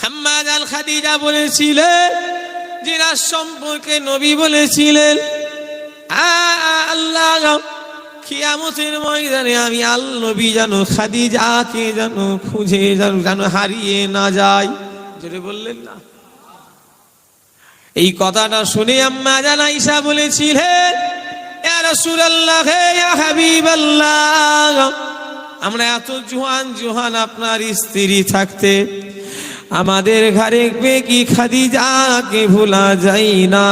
আম্মাজান খাদিজা বলেছিলেন, যারা সম্পর্কে নবী বলেছিলেন, আল্লাহ কিয়ামতের ময়দানে আমি আল্লাহ নবী যেন খাদিজাকে যেন খুঁজে যেন হারিয়ে না যায়। জোরে বললেন না? এই কথাটা শুনে আম্মাজান আয়েশা বলেছিলেন, ইয়া রাসূলুল্লাহ, ইয়া হাবিবাল্লাহ, আমরা এত জোহান আপনার স্ত্রী থাকতে আমাদের ঘরে কি খাদিজাকে ভোলা যায় না?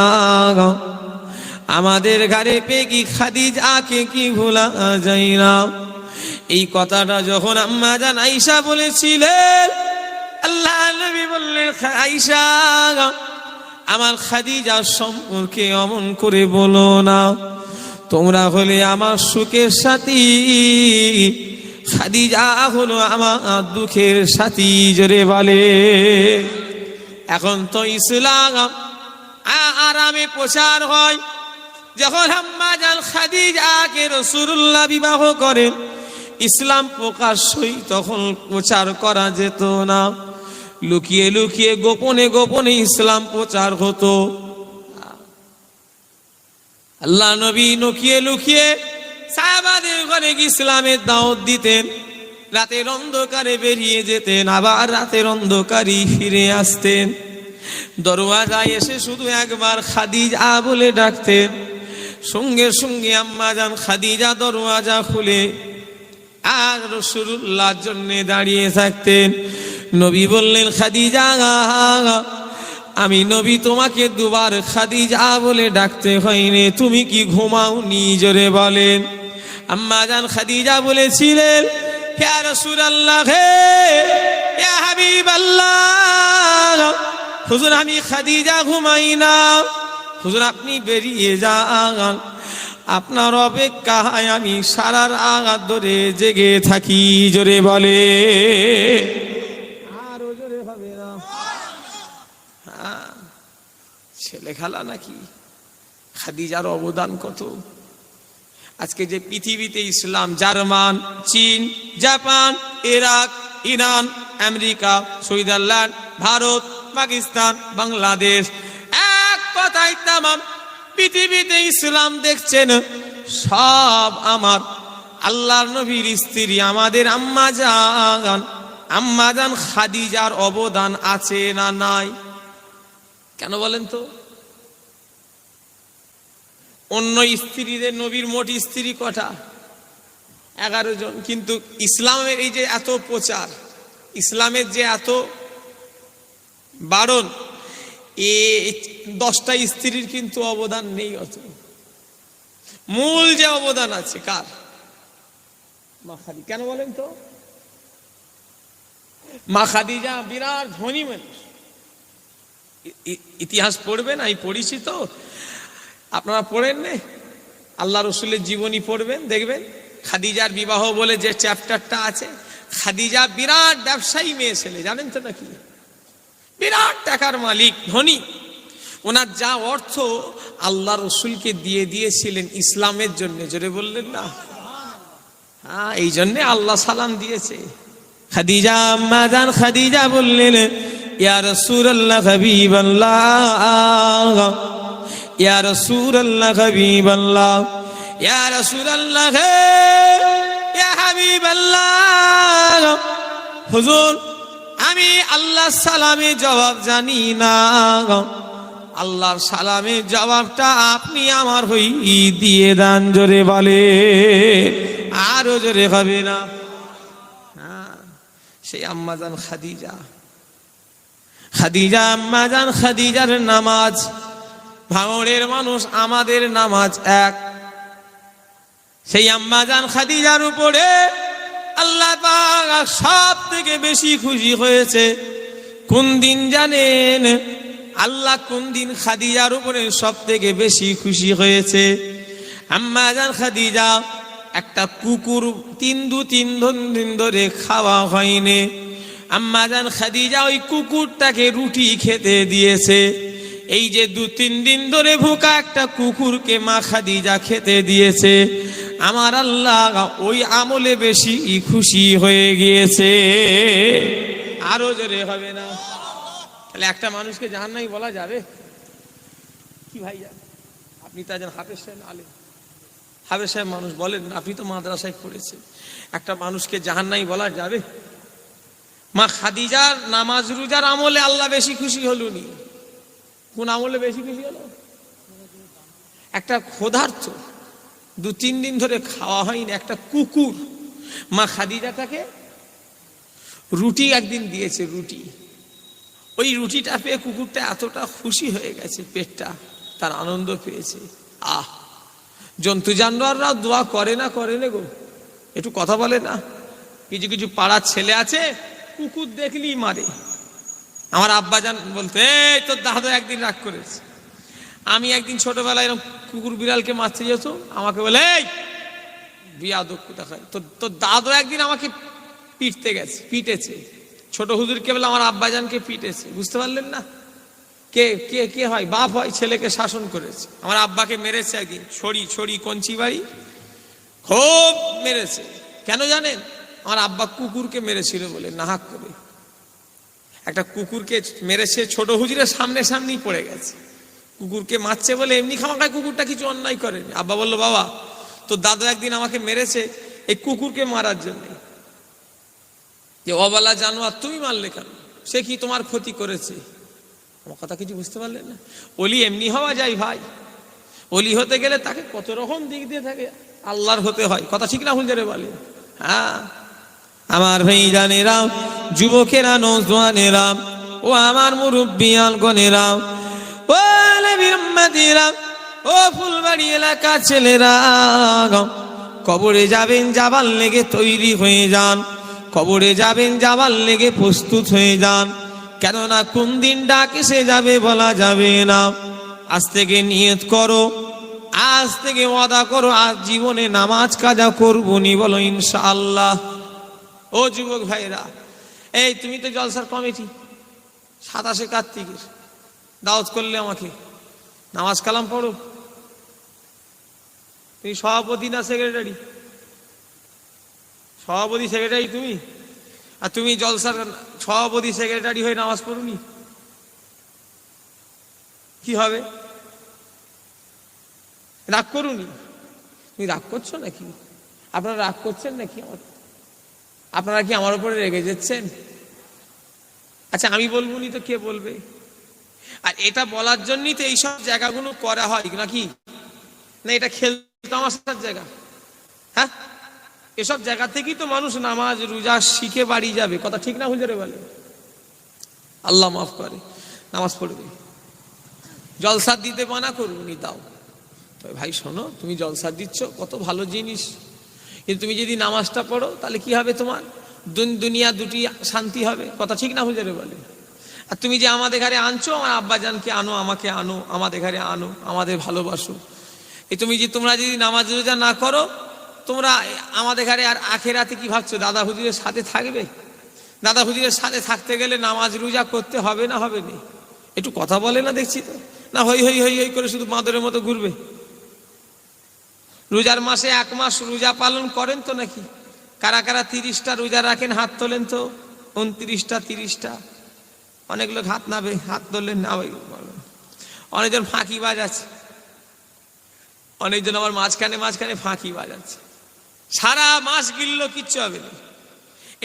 আমাদের ঘরে কি খাদিজাকে কি ভোলা যায় না? এই কথাটা যখন আম্মাজান আয়েশা বলেছিলেন, আল্লাহ নবী বললেন, আয়েশা আমার খাদিজা সম্পর্কে অমন করে বলো না, তোমরা হলে আমার সুখের সাথী, খাদিজা হলো আমার দুঃখের সাথী। জোরে বলে। এখন তো ইসলাম আরামে প্রচার হয়। যখন আম্মাজান খাদিজাকে রাসূলুল্লাহ বিবাহ করেন, ইসলাম প্রকাশ্যই তখন প্রচার করা যেত না, লুকিয়ে লুকিয়ে গোপনে গোপনে ইসলাম প্রচার হতো। আল্লাহ নবী লুকিয়ে লুকিয়ে সাহাবাদের ঘরে ইসলামের দাওয়াত দিতেন, রাতের অন্ধকারে বেরিয়ে যেতেন, আবার রাতের অন্ধকারে ফিরে আসতেন। দরওয়াজায় এসে শুধু একবার খাদিজা বলে ডাকতেন, সঙ্গে সঙ্গে আম্মাজান খাদিজা দরওয়াজা খুলে আর রাসূলুল্লাহর জন্য দাঁড়িয়ে থাকতেন। নবী বললেন, খাদিজা, আমি নবী তোমাকে দুবার খাদিজা বলে ডাকতে হয়নি, তুমি কি ঘুমাওনি? জোরে বলেন। আম্মাজান খাদিজা বলেছিলেন, ইয়া রাসূলুল্লাহ, ইয়া হাবিবাল্লাহ, হুজুর আমি খাদিজা ঘুমাই না, হুজুর আপনি বেরিয়ে যান, আপনার অপেক্ষায় আমি সারা রাত ধরে জেগে থাকি। জোরে বলে। আরো জোরে হবে না? ছেলে খেলা নাকি? খাদিজার অবদান কত। আজকে যে পৃথিবীতে ইসলাম, জার্মান, চীন, Japan, Iraq, Iran, America, Switzerland, Bharat, Pakistan, Bangladesh, এক কথায় তামাম পৃথিবীতে ইসলাম দেখছেন, সব আমার আল্লাহর নবীর স্ত্রী আমাদের আম্মাজান খাদিজার অবদান আছে না নাই? কেন বলেন তো? অন্য স্ত্রীদের, নবীর মোট স্ত্রী কটা? 11 জন। কিন্তু ইসলামের এই যে এত প্রচার, ইসলামের যে এত বারণ, 10টা স্ত্রীর কিন্তু অবদান নেই অত। মূল যে অবদান আছে কার? মা খাদিজা। কেন বলেন তো? মা খাদিজা বিরাট ধনী মানুষ। ইতিহাস পড়বেন, আমি পড়িছি তো, আপনারা পড়েন না? আল্লাহ রসুলের জীবনী পড়বেন, দেখবেন খাদিজার বিবাহ বলে যে চ্যাপ্টারটা আছে, খাদিজা বিরাট ব্যবসায়ী মেয়ে ছেলে, জানেন তো নাকি? বিরাট টাকার মালিক, ধনী। ওনার যা অর্থ আল্লাহ রসুলকে দিয়ে দিয়েছিলেন ইসলামের জন্য। জোরে বললেন না? হ্যাঁ, এই জন্য আল্লাহ সালাম দিয়েছে। খাদিজা, আম্মাজান খাদিজা বললেন, ইয়া রাসূলুল্লাহ, হাবিবাল্লাহ, ইয়া রাসূলুল্লাহ, হাবিবাল্লাহ, ইয়া রাসূলুল্লাহ, ইয়া হাবিবাল্লাহ, হুজুর আমি আল্লাহর সালামে জবাব জানি না, আল্লাহর সালামের জবাবটা আপনি আমার হই দিয়ে দেন। জোরে বলে। আরো জোরে হবে না? সেই আম্মাজান খাদিজা, খাদিজা আম্মাজান খাদিজার নামাজ, ভাঙড়ের মানুষ আমাদের নামাজ এক, সেই আম্মাজান খাদিজার উপরে আল্লাহ পাক সব থেকে বেশি খুশি হয়েছে কোন দিন জানেন? আল্লাহ কোন দিন খাদিজার উপরে সব থেকে বেশি খুশি হয়েছে? আম্মাজান খাদিজা একটা কুকুর তিন দিন ধরে খাওয়া হয়নি। আম্মাজান খাদিজা ওই কুকুরটাকে রুটি খেতে দিয়েছে। এই যে 2-3 দিন ধরে ভুকা একটা কুকুরকে মা খাদিজা খেতে দিয়েছে, আমার আল্লাহ ওই আমলে বেশি খুশি হয়ে গিয়েছে। আরো জোরে হবে না? তাহলে একটা মানুষকে জাহান্নামী বলা যাবে কি ভাই? আপনি তো একজন হাফেজ সাহেব, আলেম হাফেজ সাহেব মানুষ, বলেন আপনি তো মাদ্রাসায় পড়েছেন, একটা মানুষকে জাহান্নামী বলা যাবে? মা খাদিজার নামাজ রোজার আমলে আল্লাহ বেশি খুশি হলুনি। কোন আমলে বেশি খুশি হলো? একটা ক্ষুধার্ত 2-3 দিন ধরে খাওয়া হয়নি একটা কুকুর মা খাদিজা তাকে রুটি একদিন দিয়েছে। রুটি, ওই রুটিটা পেয়ে কুকুরটা এতটা খুশি হয়ে গেছে, পেটটা তার আনন্দ পেয়েছে। জন্তু জানোয়াররা দোয়া করে না গো? একটু কথা বলে না? কিছু কিছু পাড়ার ছেলে আছে কুকুর দেখলি মারে। আমার আব্বাজান বলতে, এই তোর দাদু একদিন রাগ করেছে। আমি একদিন ছোটবেলায় এরকম কুকুর বিড়ালকে মারতে যেত, আমাকে বলে এই বিয়াদব দেখায়, তোর দাদু একদিন আমাকে পিটেছে। ছোট হুজুরকে বলে আমার আব্বাজানকে পিটেছে। বুঝতে পারলেন না? কে কে কে হয়? বাপ হয়, ছেলেকে শাসন করেছে। আমার আব্বাকে মেরেছে একদিন, ছড়ি কঞ্চি বাড়ি খুব মেরেছে। কেন জানেন? আমার আব্বা কুকুরকে মেরেছিল বলে, নাহাক করে একটা কুকুরকে মেরেছে। ছোট হুজুরের সামনেই পড়ে গেছে। কুকুরকে মারছে বলে এমনি খামাখায়, কুকুরটা কিছু অন্যায় করেনি। আব্বা বললো, বাবা তো দাদু একদিন আমাকে মেরেছে এই কুকুরকে মারার জন্য। যে অবলা জানোয়ার, তুমি মারলে কেন? সে কি তোমার ক্ষতি করেছে? আমার কথা কিছু বুঝতে পারলেন না? ওলি এমনি হওয়া যায় ভাই। ওলি হতে গেলে তাকে কত রকম দিক দিয়ে থাকে, আল্লাহর হতে হয়। কথা ঠিক না হুজুরে বলে? হ্যাঁ আমার ভাই জানেরা, যুবকেরা, নওজওয়ানেরা, ও আমার মুরব্বিয়ান গনেরা, ও আলেমীরা, ও ফুলবাড়ি এলাকা ছেলেরা, কবরে যাবেন যাবার লেগে তৈরি হয়ে যান। কবরে যাবেন যাবার লেগে প্রস্তুত হয়ে যান। কেননা কোন দিন ডাক এসে যাবে বলা যাবে না। আজ থেকে নিয়ত করো, আজ থেকে ওয়াদা করো, আজ জীবনে নামাজ কাজা করবো নি, বলো ইনশাআল্লাহ। ও যুবক ভাইরা, এই তুমি তো জলসার কমিটি, 27 কার্তিকের দাওয়াত করলে আমাকে, নামাজ কালাম পড়ো। তুমি সভাপতি না সেক্রেটারি? সভাপতি সেক্রেটারি তুমি, আর তুমি জলসার সভাপতি সেক্রেটারি হয়ে নামাজ পড়ুনি, কি হবে? রাগ করুনি? তুমি রাগ করছো নাকি? আপনারা রাগ করছেন নাকি? আপনারা কি আমার উপরে রেগে যাচ্ছেন? আচ্ছা আমি বলবো নি তো কে বলবে? আর এটা বলার জন্যই তো এইসব জায়গাগুলো করা হয় নাকি? না এটা খেলতামাশার জায়গা? হ্যাঁ, এসব জায়গা থেকেই তো মানুষ নামাজ রোজা শিখে বাড়ি যাবে। কথা ঠিক না হুজুরে বলে? আল্লাহ মাফ করে, নামাজ পড়বে। জলসা দিতে মানা করবনি, দাও। ভাই শোনো, তুমি জলসা দিচ্ছ কত ভালো জিনিস, কিন্তু তুমি যদি নামাজটা পড়ো তাহলে কি হবে? তোমার দুনিয়া দুটি শান্তি হবে। কথা ঠিক না হুজুরে বলে? আর তুমি যে আমাদের ঘরে আনছো, আমার আব্বাজানকে আনো, আমাকে আনো, আমাদের ঘরে আনো, আমাদের ভালোবাসো। এই তোমরা যদি নামাজ রোজা না করো, তোমরা আমাদের ঘরে আর আখেরাতে কি ভাবছো? দাদা হুজুরের সাথে থাকবে? দাদা হুজুরের সাথে থাকতে গেলে নামাজ রোজা করতে হবে না হবে না? একটু কথা বলে না, দেখছি তো না, হই হই হই হই করে শুধু বাঁদরের মতো ঘুরবে। রোজার মাসে 1 মাস রোজা পালন করেন তো নাকি? কারা কারা 30টা রোজা রাখেন? হাত তোলেন তো। 29টা 30টা। অনেক লোক হাত নাবে, হাত তোলেন না। অনেকজন ফাঁকিবাজ আছে, অনেকজন আবার মাঝখানে ফাঁকি বাজাচ্ছে। সারা মাস গিললো কিচ্ছু হবে না।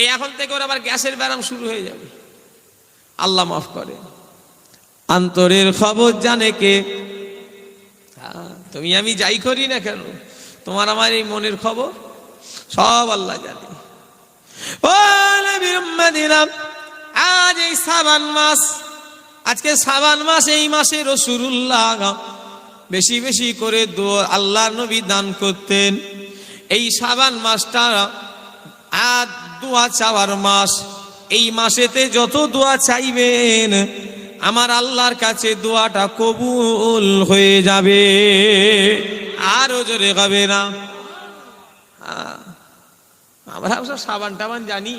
এই এখন থেকে ওর আবার গ্যাসের ব্যারাম শুরু হয়ে যাবে। আল্লাহ মাফ করে। অন্তরের খবর জানে কে? তুমি আমি যাই করি না কেন, তোমার আমার এই মনের খবর সব আল্লাহ জানে। আজ এই শাবান মাস, আজকে শাবান মাস, এই মাসে রাসূলুল্লাহ বেশি বেশি করে আল্লাহর নবী দান করতেন। এই শাবান মাসটা আর দোয়া চাওয়ার মাস। এই মাসেতে যত দোয়া চাইবেন আমার আল্লাহর কাছে দোয়াটা কবুল হয়ে যাবে। আরো জোরে হবে না? আমরা সব সাবান টাবান জানি,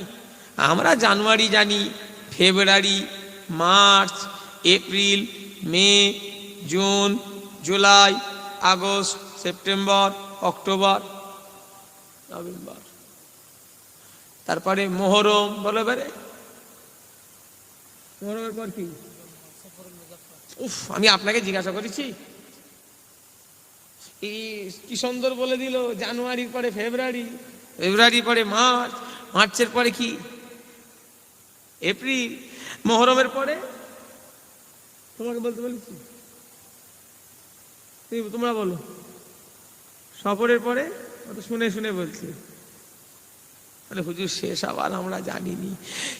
আমরা জানুয়ারি জানি, February, March, April, May, June, July, August, September, October, November, তারপরে মোহরম। বলে বেরে মোহরমের পর কি? উফ, আমি আপনাকে জিজ্ঞাসা করেছি, কি সুন্দর বলে দিল। জানুয়ারির পরে ফেব্রুয়ারি, ফেব্রুয়ারির পরে মার্চ, মার্চের পরে কি এপ্রিল, মোহরমের পরে তোমাকে বলতে বলেছি, তোমরা বলো। সফরের পরে শুনে শুনে বলছি। হুজুর শেষ আবার আমরা জানিনি,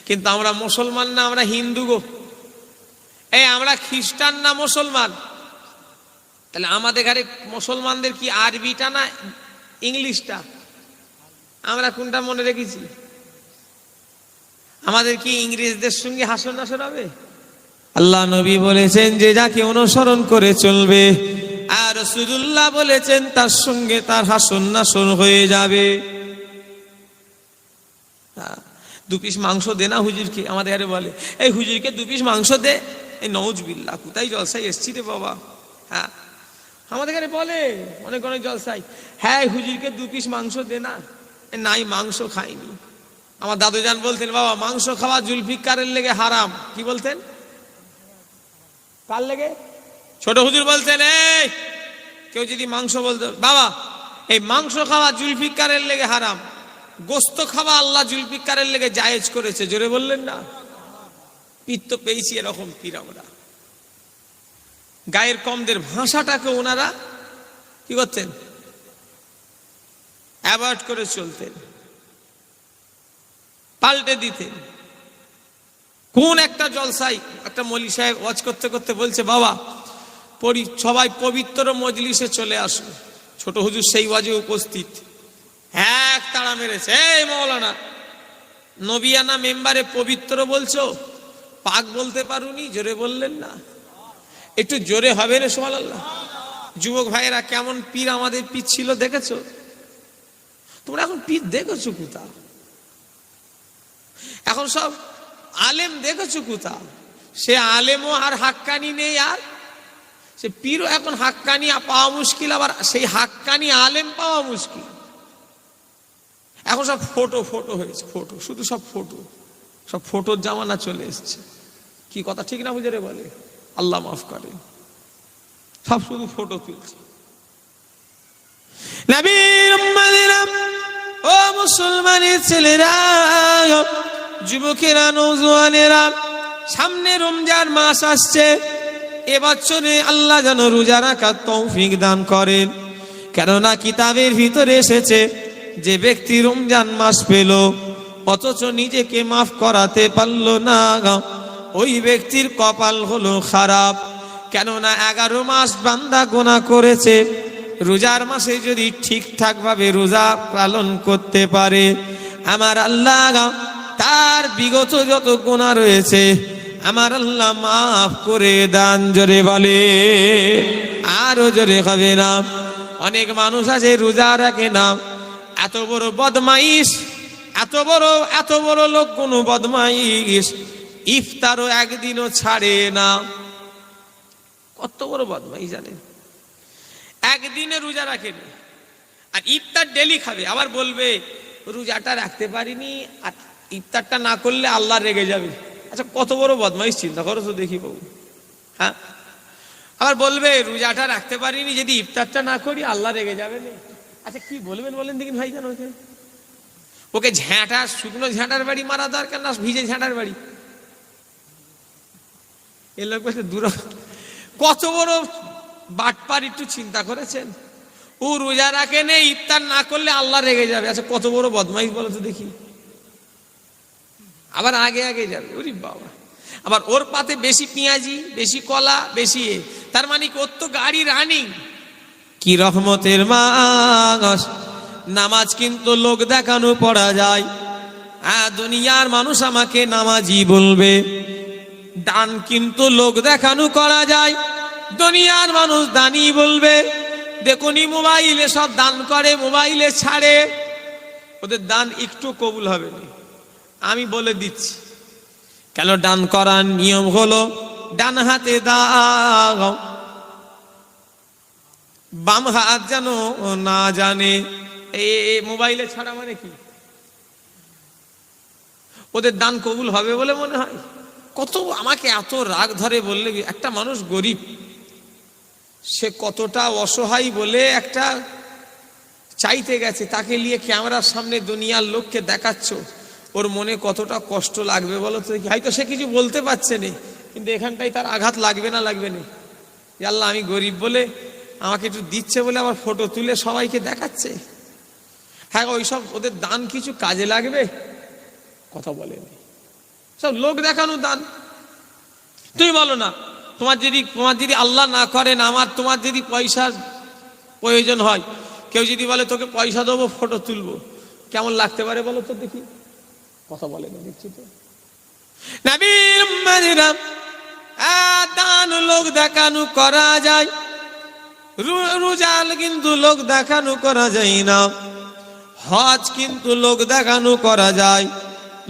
কিন্তু আমরা মুসলমান না আমরা হিন্দু গো। এই আমরা খ্রিস্টান না মুসলমান? তাহলে আমাদের ঘরে মুসলমানদের কি আরবিটা না ইংলিশটা? আমরা কোনটা মনে রেখেছি? আমাদের কি ইংরেজদের সঙ্গে হাসর নাসর হবে? আল্লাহ নবী বলেছেন যে যাকে অনুসরণ করে চলবে, আর রাসূলুল্লাহ বলেছেন তার সঙ্গে তার হাসর নাসর হয়ে যাবে। দু পিস মাংস দে না হুজুরকে, আমাদের আরে বলে এই হুজুরকে 2 পিস মাংস দে। এই নওজবিল্লাহ, কোথায় জলসায় এসছি রে বাবা। হ্যাঁ, আমাদের এখানে বলে অনেক অনেক জলসায়, হ্যাঁ হুজুরকে 2 পিস মাংস দে না। নাই, মাংস খাইনি। আমার দাদুজান বলতেন, বাবা মাংস খাওয়া জুলফিকারের লেগে হারাম। কি বলতেন? কার লেগে? ছোট হুজুর বলতেন, এই কেউ যদি মাংস বলতো, বাবা এই মাংস খাওয়া জুলফিকারের লেগে হারাম, গোস্ত খাওয়া আল্লাহ জুলফিকারের লেগে জায়েজ করেছে। জোরে বললেন না? পীর তো পেয়েছি এরকম পীর আমরা। গায়ের কমদের ভাষাটাকে ওনারা কি করতেন? অ্যাভয়েড করে চলতেন, পাল্টে দিতেন। কোন একটা জলসাই একটা মৌলী সাহেব ওয়াজ করতে করতে বলছে, বাবা সবাই পবিত্র মজলিসে চলে আসো। ছোট হুজুর সেই ওয়াজে উপস্থিত, এক তাড়া মেরেছে, এই মৌলানা নবিয়ানা মেম্বারে পবিত্র বলছো, পাক বলতে পারুনি। জোরে বললেন না? একটু জোরে হবে রে সুবহানাল্লাহ। যুবক ভাইয়েরা কেমন পীর আমাদের পীর ছিল দেখেছো? তোমরা এখন পীর দেখেছো কোথা? এখন সব আলেম দেখেছো কোথা? সে আলেমও আর হাক্কানি নেই, আর সে পীরও এখন হাক্কানি পাওয়া মুশকিল, আবার সেই হাক্কানি আলেম পাওয়া মুশকিল। এখন সব ফটো ফটো হয়েছে, ফটো, শুধু সব ফটো, সব ফটোর জামানা চলে এসছে। কি কথা ঠিক না হুজুরে বলে? আল্লাহ মাফ করে, সব শুধু ফটো তুলছে। নবীর উম্মতেরা, ও মুসলমানের ছেলেরা, যুবকেরা, নওজোয়ানেরা, সামনে রমজান মাস আসছে। এবছরে আল্লাহ যেন রোজা রাখার তৌফিক দান করেন। কেননা কিতাবের ভিতরে এসেছে যে ব্যক্তি রমজান মাস পেল অথচ নিজেকে মাফ করাতে পারল না, ওই ব্যক্তির কপাল হলো খারাপ। কেননা 11 মাস বান্দা গুনাহ করেছে, রোজার মাসে যদি ঠিকঠাক ভাবে রোজা পালন করতে পারে, আমার আল্লাহ তার বিগত যত গুনাহ রয়েছে আমার আল্লাহ মাফ করে দান। জোরে বলে, আরো জোরে হবে না? অনেক মানুষ আছে রোজা রাখে না, এত বড় বদমাইশ, এত বড় লোক কোন বদমাইশ, ইফতারও একদিনও ছাড়ে না। কত বড় বদমাইশ জানেন? একদিনে রোজা রাখেন আর ইফতার ডেলি খাবে, আবার বলবে রোজাটা রাখতে পারিনি, আর ইফতারটা না করলে আল্লাহ রেগে যাবে। আচ্ছা কত বড় বদমাইশ, চিন্তা করো তো দেখি বাবু। হ্যাঁ, আবার বলবে রোজাটা রাখতে পারিনি, যদি ইফতারটা না করি আল্লাহ রেগে যাবে না। আচ্ছা কি বলবেন বলেন দেখি ভাই? জানো ওকে ঝ্যাঁটা, শুকনো ঝ্যাঁটার বাড়ি মারা দরকার না ভিজে ঝ্যাঁটার বাড়ি? এ লোক দূর, কত বড় বাটপার একটু চিন্তা করেছেন? ও রোজা রাখে নে, ইফতার না করলে আল্লাহ রেগে যাবে। আচ্ছা কত বড় বদমাইশ বলো তো দেখি। আবার আগে আগে যাবে, ওরে বাবা। আবার ওর পাতে বেশি পেঁয়াজি, বেশি কলা, বেশি, তার মানে ওর তো গাড়ি রানিং। কি রহমতের মাস, নামাজ কিন্তু লোক দেখানো পড়া যায়। দুনিয়ার মানুষ আমাকে নামাজি বলবে। দান কিন্তু লোক দেখানো করা যায়, দুনিয়ার মানুষ দানি বলবে। দেখুনি মোবাইলে সব দান করে, মোবাইলে ছাড়ে, ওদের দান একটু কবুল হবে না। আমি বলে দিচ্ছি কেন। দান করার নিয়ম হলো ডান হাতে দাও, বাম হাত যেন না জানে। এই মোবাইলে ছাড়া মানে কি? ওদের দান কবুল হবে বলে মনে হয়? কত আমাকে এত রাগ ধরে বললে, একটা মানুষ গরিব, সে কতটা অসহায় বলে একটা চাইতে গেছে, তাকে নিয়ে ক্যামেরার সামনে দুনিয়ার লোককে দেখাচ্ছ, ওর মনে কতটা কষ্ট লাগবে বলো তো। হয়তো সে কিছু বলতে পারছে না, কিন্তু এখানটাই তার আঘাত লাগবে না লাগবে না? আল্লাহ, আমি গরিব বলে আমাকে একটু দিচ্ছে বলে আমার ফটো তুলে সবাইকে দেখাচ্ছে। হ্যাঁ, ওইসব ওদের দান কিছু কাজে লাগবে? কথা বলেনি, সব লোক দেখানো দান। তুমি বলো না, তোমার যদি আল্লাহ না করেন, তোমার যদি পয়সার প্রয়োজন হয়, কেউ যদি বলে তোকে পয়সা দেবো ফটো তুলবো, কেমন লাগতে পারে বলো তো দেখি? কথা বলে না, দেখছি তো। দান লোক দেখানো করা যায়, রোজাল কিন্তু লোক দেখানো করা যায় না। হজ কিন্তু লোক দেখানো করা যায়,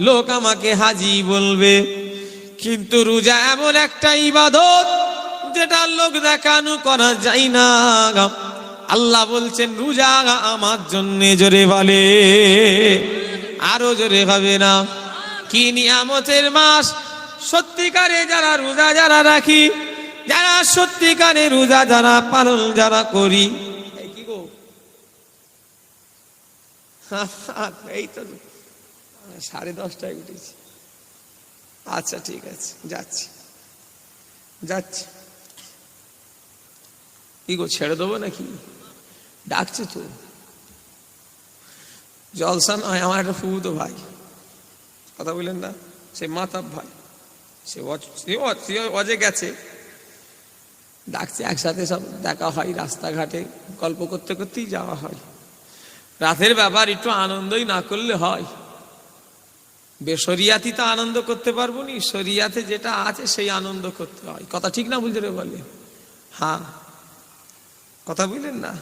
লোক আমাকে হাজি বলবে। কিন্তু রোজা এমন একটা ইবাদত যেটা লোক দেখানো করা যায় না। আল্লাহ বলছেন রোজা আমার জন্য, জোরে বলে, আরো জোরে হবে না? কি নিয়ামতের মাস! সত্যিকারে যারা রোজা যারা রাখি, যারা সত্যিকারে রোজা যারা পালন যারা করি, কি গো, এই তো 10:30টায় উঠেছি। আচ্ছা ঠিক আছে, যাচ্ছি। কি গো, ছেড়ে দেবো নাকি? ডাকছে তো। জলসা নয়, আমার একটা ফুফুতো ভাই, কথা বললেন না, সে মাতাব ভাই, সে অজে গেছে, ডাকছে, একসাথে সব দেখা হয়, রাস্তাঘাটে গল্প করতে করতেই যাওয়া হয়। রাতের ব্যাপার একটু আনন্দই না করলে হয়? বেশরিয়াতি তো আনন্দ করতে পারবো নি, শরিয়াতে যেটা আছে সেই আনন্দ করতে হয়। কথা ঠিক না বুঝতে বলে? হ্যাঁ, কথা বুঝলেন না?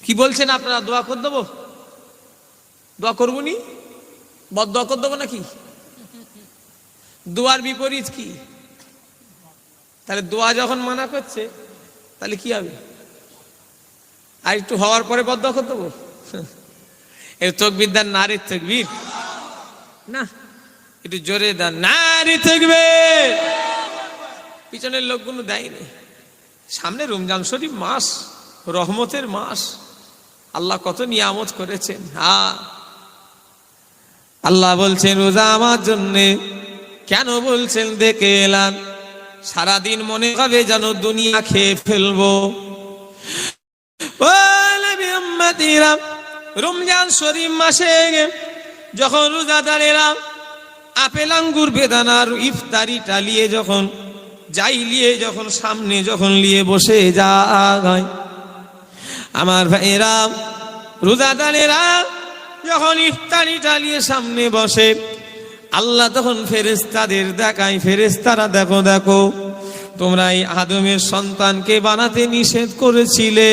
কি বলছেন আপনারা? দোয়া করে দেবো? দোয়া করবো নি? বদদোয়া করে দেবো নাকি? দোয়ার বিপরীত কি? তাহলে দোয়া যখন মানা করছে তাহলে কি হবে? আর একটু হওয়ার পরে বদদোয়া করে দেবো? এর তকবীর দেন, নারী তকবীর না, একটু জোরে দেন, নারী তকবীর। পিছনের লোকগুলো দেয়নি। সামনে রমজান শরীফ মাস, রহমতের মাস, আল্লাহ কত নিয়ামত করেছেন। হ্যাঁ, আল্লাহ বলছেন রোজা আমার জন্য। কেন বলছেন দেখে এলাম। সারাদিন মনে হবে যেন দুনিয়া খেয়ে ফেলবো। রমজান শরীফ মাসে যখন রোজাদারেরা আপেল আঙ্গুর বেদানার ইফতারিটা নিয়ে যখন যখন সামনে যখন নিয়ে বসে যায়, আমার ভাইয়েরা, রোজাদারেরা যখন ইফতারিটা নিয়ে সামনে বসে, আল্লাহ তখন ফেরেশতাদের দেখায়, ফেরেশতারা দেখো দেখো, তোমরা এই আদমের সন্তানকে বানাতে নিষেধ করেছিলে,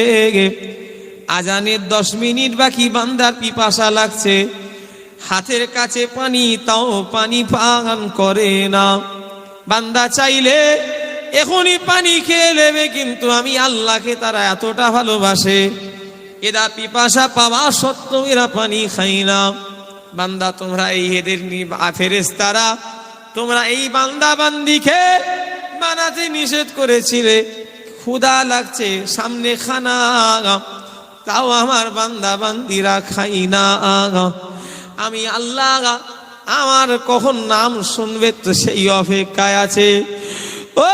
আজানের 10 মিনিট বাকি, বান্দার পিপাসা লাগছে, হাতের কাছে পানি, তাও পানি পান করে না। বান্দা চাইলে এখনই পানি খেয়ে নেবে, কিন্তু আমি আল্লাহকে তারা এতটা ভালোবাসে, এরা পিপাসা পাওয়া সত্ত্বেও এরা পানি খাই না। বান্দা, তোমরা এই এদের ফেরেশতারা তোমরা এই বান্দা বান্দিকে বানাতে নিষেধ করেছিলে, ক্ষুধা লাগছে, সামনে খানা, তাও আমার বান্দা বান্দিরা খাই না। আমি আল্লাহ আমার কখন নাম শুনবে তো সেই অপেক্ষায় আছে। ও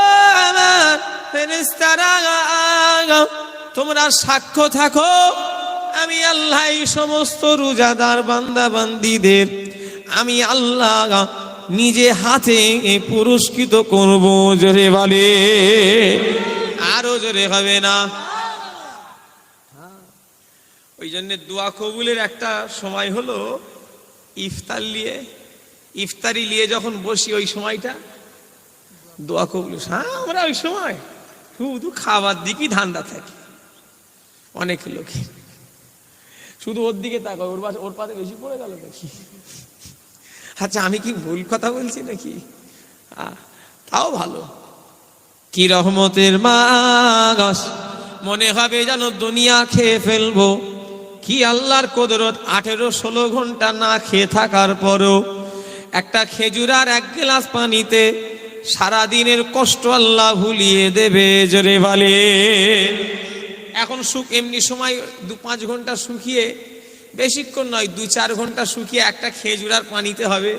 আমার ফেরেশতারা, তোমরা সাক্ষ্য থাকো, আমি আল্লাহ এই সমস্ত রোজাদার বান্দা বান্দিদের আমি আল্লাহ নিজে হাতে পুরস্কৃত করব। জোরে বলে, আরো জোরে হবে না? ওই জন্য দোয়া কবুলের একটা সময় হলো ইফতারি নিয়ে যখন বসি ওই সময়টা দোয়া কবুল। হ্যাঁ, আমরা ওই সময় শুধু খাবার দিকেই ধান্দা থাকি। অনেক লোকে শুধু ওর দিকে তাকায়, ওর পাতে বেশি পড়ে গেল নাকি। আচ্ছা, আমি কি ভুল কথা বলছি নাকি? তাও ভালো। কি রহমতের মাস, মনে হবে যেন দুনিয়া খেয়ে ফেলবো। কি আল্লাহর কুদরত, 18-16 ঘন্টা না খেয়ে থাকার পরও একটা খেজুর আর 1 গ্লাস পানিতে সারাদিনের কষ্ট আল্লাহ ভুলিয়ে দেবে। জোরে বলে। এখন এমনি সময় 2-5 ঘন্টা শুকিয়ে, বেশিক্ষণ নয়, 2-4 ঘন্টা শুকিয়ে একটা খেজুর আর পানিতে হবে,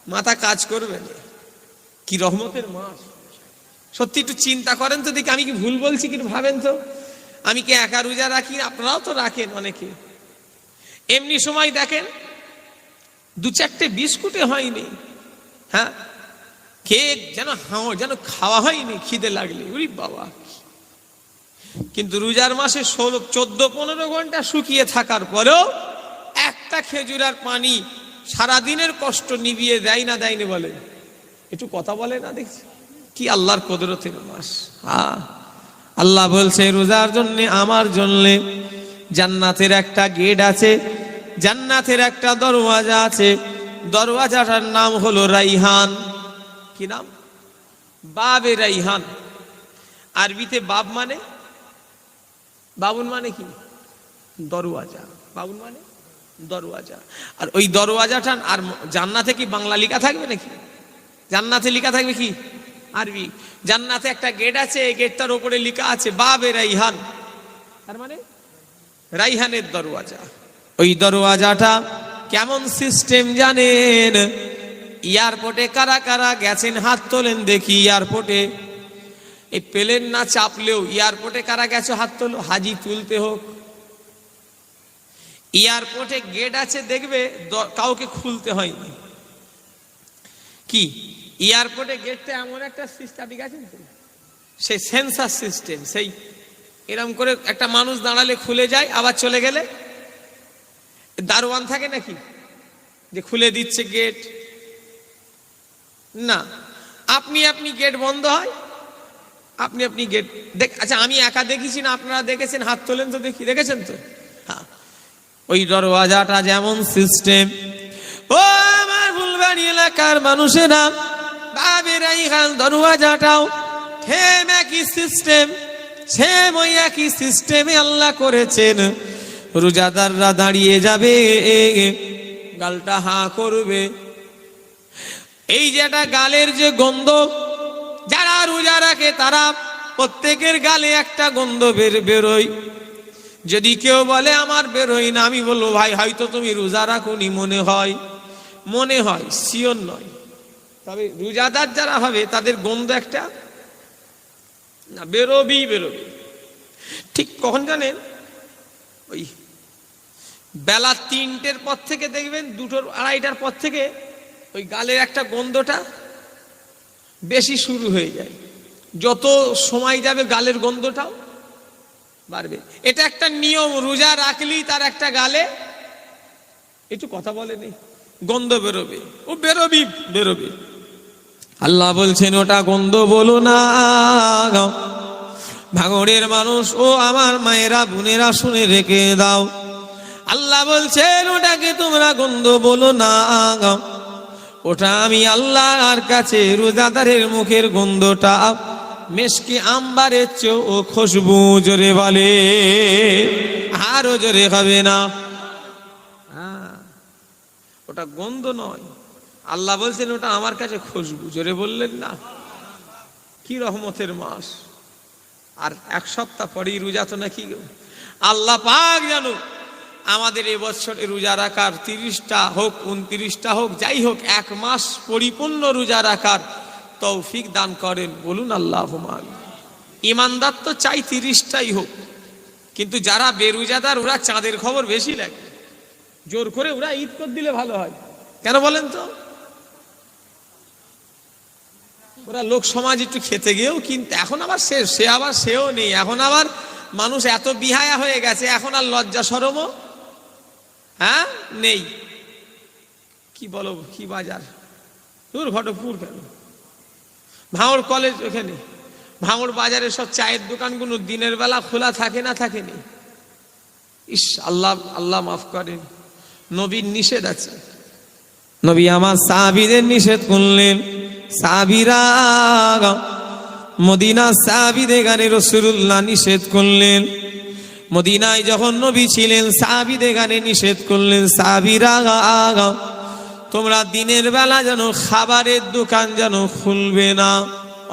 মাথা কাজ করবে না। কি রহমতের মাস, সত্যি একটু চিন্তা করেন তো দেখি, আমি কি ভুল বলছি কিন্তু ভাবেন তো। আমি কি একা রোজা রাখি? আপনারাও তো রাখেন অনেকে। এমনি সময় দেখেন 2-4টে বিস্কুটে হয়নি, হ্যাঁ, কেক যেন খাওয়া হয়নি খিদে লাগলে, ওরে বাবা। কিন্তু রোজার মাসে 14-15 ঘন্টা শুকিয়ে থাকার পরেও একটা খেজুর আর পানি সারাদিনের কষ্ট নিভিয়ে দেয় না বলে? একটু কথা বলে না দেখছি। কি আল্লাহর কুদরতের মাস। আল্লাহ বলছে রোজার জন্য, আমার জন্য জান্নাতের একটা গেট আছে, জান্নাতের একটা দরওয়াজা আছে। দরওয়াজাটার নাম হলো রাইহান। কি নাম? বাবে রাইহান। আরবিতে বাব মানে, বাবুন মানে কি? দরওয়াজা। বাবুন মানে দরওয়াজা। আর ওই দরওয়াজাটা, আর জান্নাতে কি বাংলা লেখা থাকবে নাকি? জান্নাতে লেখা থাকবে কি? আরবি। জান্নাতে একটা গেট আছে, এই গেটটার উপরে লেখা আছে বাবে রাইহান, তার মানে রাইহানের দরওয়াজা। ওই দরওয়াজাটা কেমন সিস্টেম জানেন? এয়ারপোর্টে কারা কারা গেছেন হাত তোলেন দেখি। এয়ারপোর্টে এই প্লেন না চাপলেও এয়ারপোর্টে কারা গেছো হাত তোলো, হাজি তুলতে হোক। এয়ারপোর্টে গেট আছে, দেখবে কাউকে খুলতে হয়নি। কি এয়ারপোর্টে গেটটা এমন একটা সিস্টেম গেছেন, সেই সেন্সার সিস্টেম, সেই এরকম করে একটা মানুষ দাঁড়ালে খুলে যায়, আবার চলে গেলে দারোয়ান থাকে নাকি যে খুলে দিচ্ছে গেট? না, আপনি গেট বন্ধ হয়, আপনি গেট আচ্ছা, আমি একা দেখেছি না, আপনারা দেখেছেন? হাত তোলেন তো দেখি, দেখেছেন তো? হ্যাঁ, ওই দরওয়াজাটা যেমন সিস্টেম, ও আমার ফুলবাড়ি এলাকার মানুষেরা, বাবে রাইহান দরওয়াজাটাও সেম একই সিস্টেম, সেম ওই একই সিস্টেমে আল্লাহ করেছেন। রোজাদাররা দাঁড়িয়ে যাবে, গালটা হাঁ করবে। এই যেটা গালের যে গন্ধ, যারা রোজা রাখে তারা প্রত্যেকের গালে একটা গন্ধ বেরোয়। যদি কেউ বলে আমার বেরোয় না, আমি বলবো ভাই হয়তো তুমি রোজা রাখোনি, মনে হয়, শিওর নয়। তবে রোজাদার যারা হবে তাদের গন্ধ একটা না বেরোবি। ঠিক কখন জানেন? ওই বেলা 3টের পর থেকে দেখবেন, 2টোর 2:30টার পর থেকে ওই গালের একটা গন্ধটা বেশি শুরু হয়ে যায়। যত সময় যাবে গালের গন্ধটাও বাড়বে। এটা একটা নিয়ম, রোজা রাখলেই তার একটা গালে একটু কথা বলেনি গন্ধ বেরোবে, ও বেরোবে। আল্লাহ বলছেন ওটা গন্ধ বলো না। ভাঙড়ের মানুষ ও আমার মায়েরা বোনেরা শুনে রেখে দাও, আল্লাহ বলছেন ওটাকে তোমরা গন্ধ বলো না। ওটা আমি আল্লাহর কাছে রোজাদারের মুখের গন্ধটা মেশকি আম্বারের চেয়ে ও খুশবু। জোরে বলে, আরো জোরে হবে না? ওটা গন্ধ নয়, আল্লাহ বলছেন ওটা আমার কাছে খুশবু। জোরে বললেন না? কি রহমতের মাস। আর 1 সপ্তাহ পরেই রোজা তো নাকি। আল্লাহ পাক জানো আমাদের এবছর রোজা রাখার 30টা হোক 29টা হোক যাই হোক 1 মাস পরিপূর্ণ রোজা রাখার তৌফিক দান করেন। বলুন আল্লাহুম্মা আমিন। ইমানদার তো চাই 30টাই হোক, কিন্তু যারা বেরোজাদার ওরা চাঁদের খবর বেশি লাগে। জোর করে ওরা ঈদ করে দিলে ভালো হয়, কেন বলেন তো? ওরা লোক সমাজ একটু খেতে গিয়েও কিন্তু এখন আবার সেও নেই, এখন আবার মানুষ এত বিহায়া হয়ে গেছে, এখন আর লজ্জা শরমও নেই। কি বলো, কি বাজার দূর, ঘটকপুর কেন, ভাঙড় কলেজ ওখানে, ভাঙড় বাজারে সব চায়ের দোকানগুলো দিনের বেলা খোলা থাকে না থাকেনি? ইস, আল্লাহ আল্লাহ মাফ করেন। নবীর নিষেধ আছে, নবী আমার সাহাবীদের নিষেধ করলেন। সাহাবীরা মদিনা সাহাবীদের গানে রাসূলুল্লাহ নিষেধ করলেন। মদিনায় যখন নবী ছিলেন সাহাবীদের গানে নিষেধ করলেন, সাহাবীরা তোমরা দিনের বেলা যেন খাবারের দোকান যেন খুলবে না।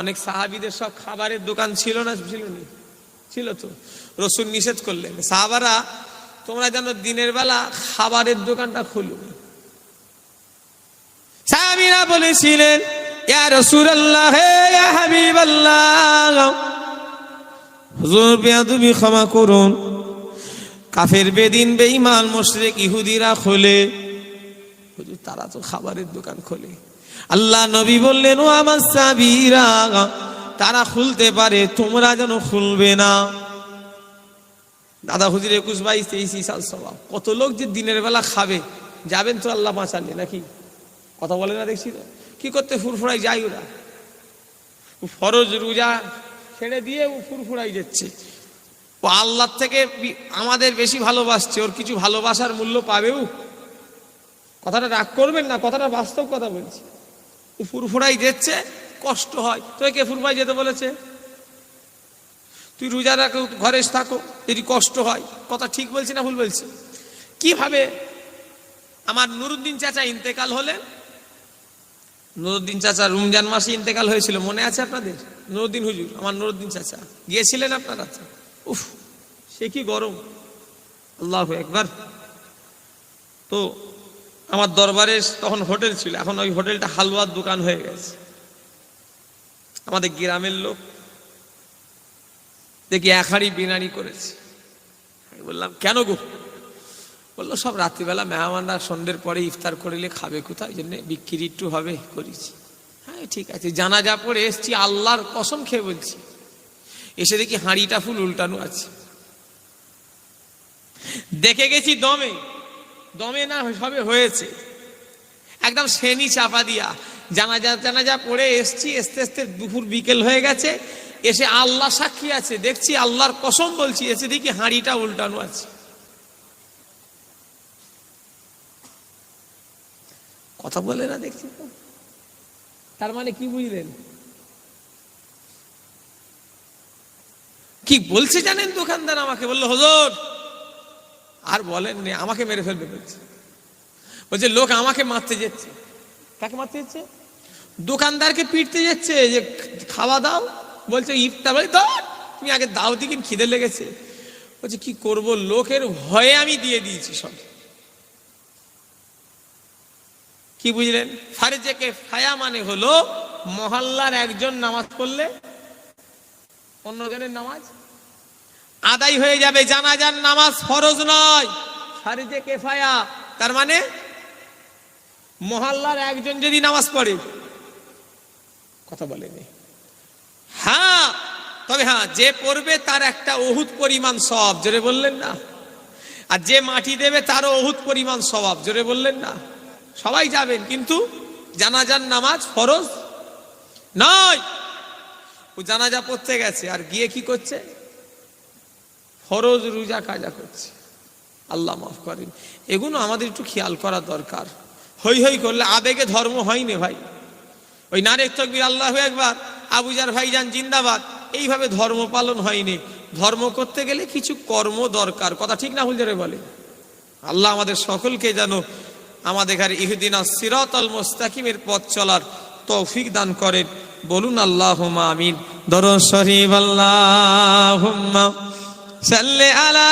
অনেক সাহাবীদের সব খাবারের দোকান ছিল না, ছিল না? ছিল তো। রাসূল নিষেধ করলেন, সাহাবারা তোমরা যেন দিনের বেলা খাবারের দোকানটা খুলবে। সাহাবীরা বলেছিলেন, ইয়া রাসূলুল্লাহ, ইয়া হাবিবাল্লাহ, হুজুর বেয়াদবি ক্ষমা করুন, কাফের, বেদিন, বেঈমান, মুশরিক, ইহুদিরা খোলে, হুজুর তারা তো খাবারের দোকান খোলে। আল্লাহ নবী বললেন, ও আমার সাহাবীরা, তারা খুলতে পারে, তোমরা যেন খুলবে না। দাদা হুজুর 21, 22, 23 সাল সবাব, কত লোক যে দিনের বেলা খাবে, যাবেন তো আল্লাহ বাঁচালে নাকি? কথা বলে না দেখছি তো, কি করতে ফুরফুরাই যায় ওরা, ফরজ রোজা ছেড়ে দিয়ে ও ফুরফুরাই যাচ্ছে। ও আল্লাহর থেকে আমাদের বেশি ভালোবাসছে, ওর কিছু ভালোবাসার মূল্য পাবেও। কথাটা রাগ করবেন না, কথাটা বাস্তব কথা বলছি। ও ফুরফুরাই যাচ্ছে, কষ্ট হয়। তোকে কে ফুরফুরাই যেতে বলেছে? তুই রোজা রাখো, ঘরে থাকো, যদি কষ্ট হয়। কথা ঠিক বলছি না ভুল বলছি? কিভাবে আমার নুরুদ্দিন চাচা ইন্তেকাল হলেন, নুরুদ্দিন চাচা রমজান মাসে ইন্তেকাল হয়েছিল, মনে আছে আপনাদের? নুরুদ্দিন হুজুর, আমার নুরুদ্দিন চাচা, গিয়েছিলেন আপনারা? উফ, সে কি গরম, আল্লাহু আকবার। তো আমার দরবারে তখন হোটেল ছিল, এখন ওই হোটেলটা হালুয়ার দোকান হয়ে গেছে। আমাদের গ্রামের লোক দেখি 1 হাঁড়ি বিরিয়ানি করেছে। আমি বললাম, কেন গো? বললো, সব রাত্রিবেলা মেহমানরা সন্ধ্যের পরে ইফতার করিলে খাবে কোথায়, জন্য বিক্রি একটু হবে, করেছি। হ্যাঁ ঠিক আছে। জানাজা পড়ে এসছি, আল্লাহর কসম খেয়ে বলছি, এসে দেখি হাঁড়িটা ফুল উল্টানো আছে। দেখে গেছি দমে, দমে না সবে হয়েছে, একদম শ্রেণী চাপা দিয়া। জানাজা পড়ে এসছি, আস্তে আস্তে দুপুর বিকেল হয়ে গেছে। এসে আল্লাহ সাক্ষী আছে, দেখছি আল্লাহর কসম বলছি, এসে দেখি হাঁড়িটা উল্টানো আছে। কথা বলে না দেখছি তো। তার মানে কি বুঝলেন? কি বলছে জানেন? দোকানদার আমাকে বললো, হুজুর আর বলেন নি, আমাকে মেরে ফেলবে বলছে। বলছে লোক আমাকে মারতে যাচ্ছে। কাকে মারতে যাচ্ছে? দোকানদারকে পিটতে যাচ্ছে, যে খাওয়া দাও। বলছে ইফতার, বলে তুমি আগে দাও দিকে, খিদে লেগেছে। বলছে কি করব, লোকের ভয়ে আমি দিয়ে দিয়েছি সব। কি বুঝলেন? ফারজে কিফায়া মানে হলো মহল্লার একজন নামাজ পড়লে অন্যজনের নামাজ আদায় হয়ে যাবে। জানাজার নামাজ ফরজ নয়, ফারজে কিফায়া। তার মানে মহল্লার একজন যদি নামাজ পড়ে, কথা বলেনি, হ্যাঁ, তবে হ্যাঁ, যে পড়বে তার একটা উহুদ পরিমাণ সওয়াব, জোরে বললেন না? আর যে মাটি দেবে তারও উহুদ পরিমাণ সওয়াব, জোরে বললেন না? সবাই যাবেন, কিন্তু জানাজার নামাজ ফরজ নয়। ও জানাজা পড়তে গেছে, আর গিয়ে কি করছে? ফরজ রোজা কাজা করছে। আল্লাহ মাফ করেন। এগুলো আমাদের একটু খেয়াল করা দরকার। হই হই করলে আবেগে ধর্ম হয়নি ভাই। ওই নারে তাকবীর, আল্লাহু আকবার, আবুজার ভাইজান জিন্দাবাদ, এইভাবে ধর্ম পালন হয়নি। ধর্ম করতে গেলে কিছু কর্ম দরকার। কথা ঠিক না ভুল জোরে বলে? আল্লাহ আমাদের সকলকে যেন আমাদের ঘরে ইহদিনাস সিরাতাল মুস্তাকিমের পথ চলার তৌফিক দান করেন। বলুন আল্লাহুম্মা আমিন। দরুদ শরীফ। আল্লাহুম্মা সাল্লি আলা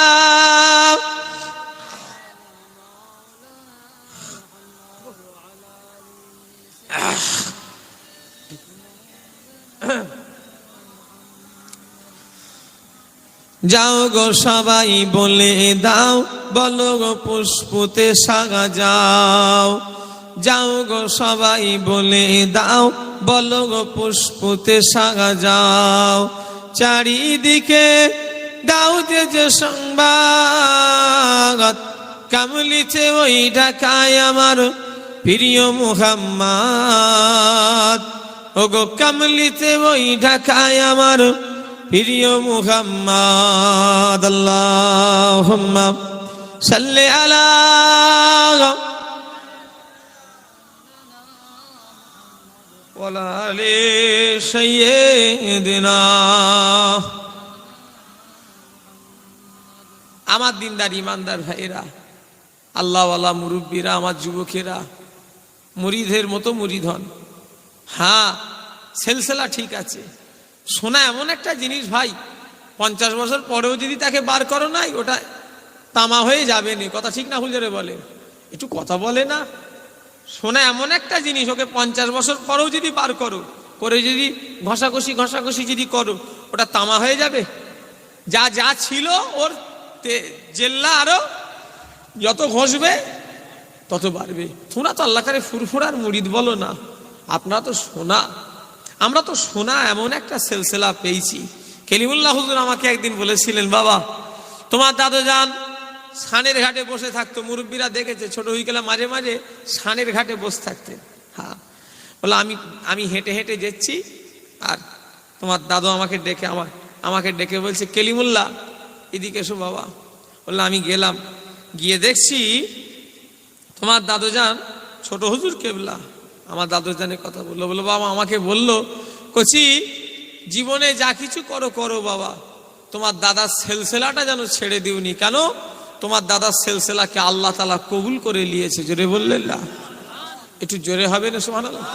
যাও গো সবাই বলে দাও, বলো গো পুষ্পতে সাগা যাও। যাও গো সবাই বলে দাও, বলো গো পুষ্পতে সাগা যাও। চারিদিকে দাউদে যে সংবাদ, কামলিতে ওই ঢাকায় আমার প্রিয় মুহাম্মদ। ওগো কামলিতে ওই ঢাকায় আমার প্রিয় মুহাম্মদ। আল্লাহুম্মা সাল্লি আলা ওয়ালা আলি সাইয়্যিদিনা। আমার দিনদার ইমানদার ভাইরা, আল্লাহওয়ালা মুরব্বীরা, আমার যুবকেরা, মুরিদের মতো মুরিদ হন। হ্যাঁ, সিলসিলা ঠিক আছে। সোনা এমন একটা জিনিস ভাই, 50 বছর পরেও যদি তাকে বার করো নাই, ওটা তামা হয়ে যাবে না। কথা ঠিক না ভুল জোরে বলে? একটু কথা বলে না। সোনা এমন একটা জিনিস, ওকে 50 বছর পরেও যদি বার করো, করে যদি ঘষাঘষি যদি করো, ওটা তামা হয়ে যাবে? যা যা ছিল ওর জেল্লা আরো যত ঘষবে তত বাড়বে। তোমরা তো আল্লাহ করে ফুরফুরার মুরিদ বলো না, আপনারা তো সোনা। আমরা তো সোনা এমন একটা সিলসিলা পেয়েছি। কেলিমুল্লাহ হুজুর আমাকে একদিন বলেছিলেন, বাবা তোমার দাদু যান সানের ঘাটে বসে থাকতো, মুরব্বীরা দেখেছে, ছোট হয়ে গেলে মাঝে মাঝে সানের ঘাটে বসে থাকতেন। হ্যাঁ, বলে আমি হেঁটে হেঁটে যাচ্ছি, আর তোমার দাদু আমাকে ডেকে বলছে, কেলিমুল্লাহ এদিকে এসো বাবা। বললো আমি গেলাম, গিয়ে দেখছি তোমার দাদু যান ছোট হুজুর কেবলা আমার দাদু জানের কথা বললো। বললো বাবা আমাকে বললো, কচি জীবনে যা কিছু করো করো বাবা, তোমার দাদার সিলসিলাটা যেন ছেড়ে দিওনি। কেন? তোমার দাদার সিলসিলাকে আল্লাহ তাআলা কবুল করে নিয়েছে। জোরে বললেন না? একটু জোরে হবে না সুবহানাল্লাহ?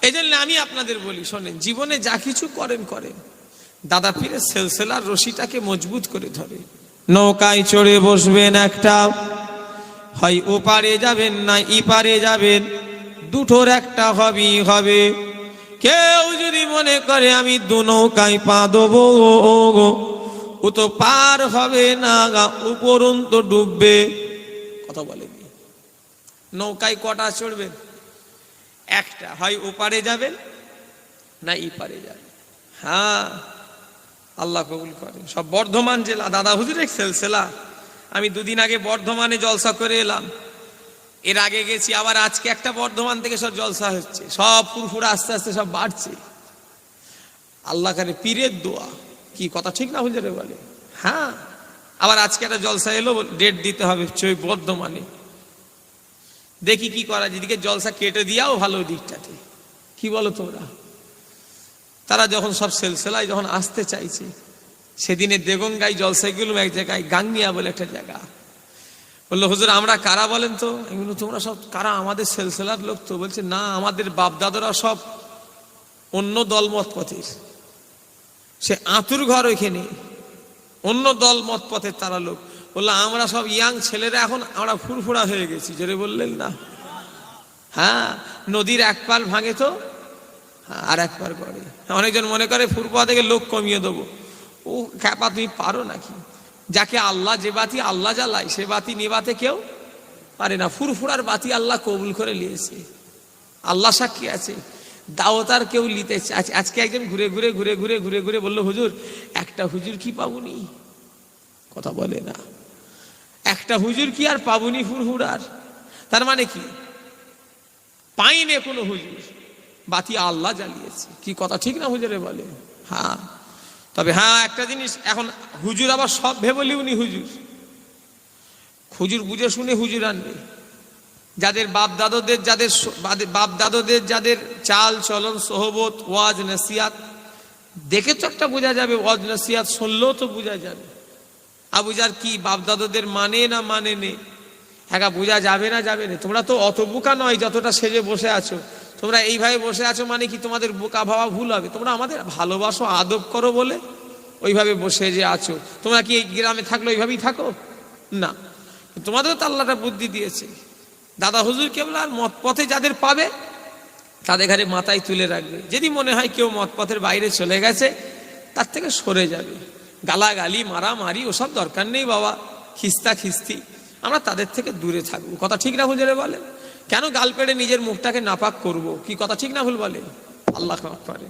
এই জন্য আমি আপনাদের বলি, শোনেন, জীবনে যা কিছু করেন দাদা পীরের সিলসিলার রশিটাকে মজবুত করে ধরে। নৌকায় চড়ে বসবেন একটা, হয় ওপারে যাবেন না ইপারে যাবেন, দুটোর একটা হবেই হবে। কেউ যদি মনে করে আমি দু নৌকায় পা দেবো, ও তো পার হবে না, উপরন্ত ডুববে। কথা বলেনি? নৌকায় কটা চড়বেন? একটা, হয় ওপারে যাবেন না ইপারে যাবেন। হ্যাঁ, আল্লাহ কবুল করে। সব বর্ধমান জেলা দাদা হুজুরের সিলসিলা। আমি দুদিন আগে বর্ধমানে জলসা করে এলাম, এর আগে গেছি, আবার আজকে একটা বর্ধমান থেকে সব জলসা হচ্ছে, সব ফুরফুরা আস্তে আস্তে সব বাড়ছে। আল্লাহ করে পীরের দোয়া। কি কথা ঠিক না হুজুরে বলে? হ্যাঁ, আবার আজকে একটা জলসা এলো, ডেট দিতে হবে বর্ধমানে। দেখি কি করা, যেদিকে জলসা কেটে দিয়াও ভালো দিকটাতে। কি বলো তোমরা? তারা যখন সব সিলসিলায় যখন আসতে চাইছে, সেদিনে দেগঙ্গাই জলসায় গেলাম এক জায়গায়, গাংনিয়া বলে একটা জায়গা। বললো হুজুর আমরা কারা বলেন তো? আমি বললাম তোমরা সব কারা? আমাদের সিলসিলার লোক তো। বলছে না, আমাদের বাপ দাদারা সব অন্য দল মত পথের, সে আতুর ঘর ওইখানে, অন্য দল মত পথের তারা লোক। বললো আমরা সব ইয়াং ছেলেরা এখন আমরা ফুরফুরা হয়ে গেছি। জোরে বললেন না? হ্যাঁ, নদীর এক পাল ভাঙে তো আর এক পার করে। অনেকজন মনে করে ফুরফুরা থেকে লোক কমিয়ে দেবো। ও খ্যাপা, তুমি পারো নাকি? যাকে আল্লাহ, যে বাতি আল্লাহ জ্বালায় সে বাতি নিবাতে কেউ পারে না। ফুরফুরার বাতি আল্লাহ কবুল করে নিয়েছে, আল্লাহ সাক্ষী আছে। দাওয়াত আর কেউ নিতে চাচ্ছে। আজকে একজন ঘুরে ঘুরে বললো হুজুর একটা হুজুর কি পাবুনি? কথা বলে না? একটা হুজুর কি আর পাবুনি ফুরফুরার? তার মানে কি? পাইনে কোনো হুজুর, বাতি আল্লাহ জ্বালিয়েছে। কি কথা ঠিক না হুজুরে বলে? হ্যাঁ, তবে হ্যাঁ একটা জিনিস, এখন হুজুর আবার সব ভেবলি উনি হুজুর। হুজুর বুঝে শুনে হুজুর আনবে। যাদের বাপ দাদুদের যাদের চাল চলন সোহবত ওয়াজ নসিহাত দেখে তো একটা বোঝা যাবে, ওয়াজ নসিহাত শুনলেও তো বোঝা যাবে আবুজার কি বাপ দাদুদের মানে না মানে নেই। হ্যাঁ, বোঝা যাবে না যাবে না। তোমরা তো অত বোকা নয় যতটা সেজে বসে আছো। তোমরা এইভাবে বসে আছো মানে কি তোমাদের বোকা ভাবা ভুল হবে? তোমরা আমাদের ভালোবাসো, আদব করো বলে ওইভাবে বসে যে আছো। তোমরা কি এই গ্রামে থাকলে ওইভাবেই থাকো না? তোমাদের তো আল্লাহটা বুদ্ধি দিয়েছে। দাদা হুজুর কেবলার মত পথে যাদের পাবে তাদের ঘরে মাথায় তুলে রাখবে। যদি মনে হয় কেউ মত পথের বাইরে চলে গেছে, তার থেকে সরে যাবে। গালাগালি মারামারি ওসব দরকার নেই বাবা, খিস্তা খিস্তি, আমরা তাদের থেকে দূরে থাকবো। কথা ঠিক না হুজুরে বলে? কেন গাল পেড়ে নিজের মুখটাকে নাপাক করব? কি কথা ঠিক না ভুল বলে? আল্লাহ মাফ করে।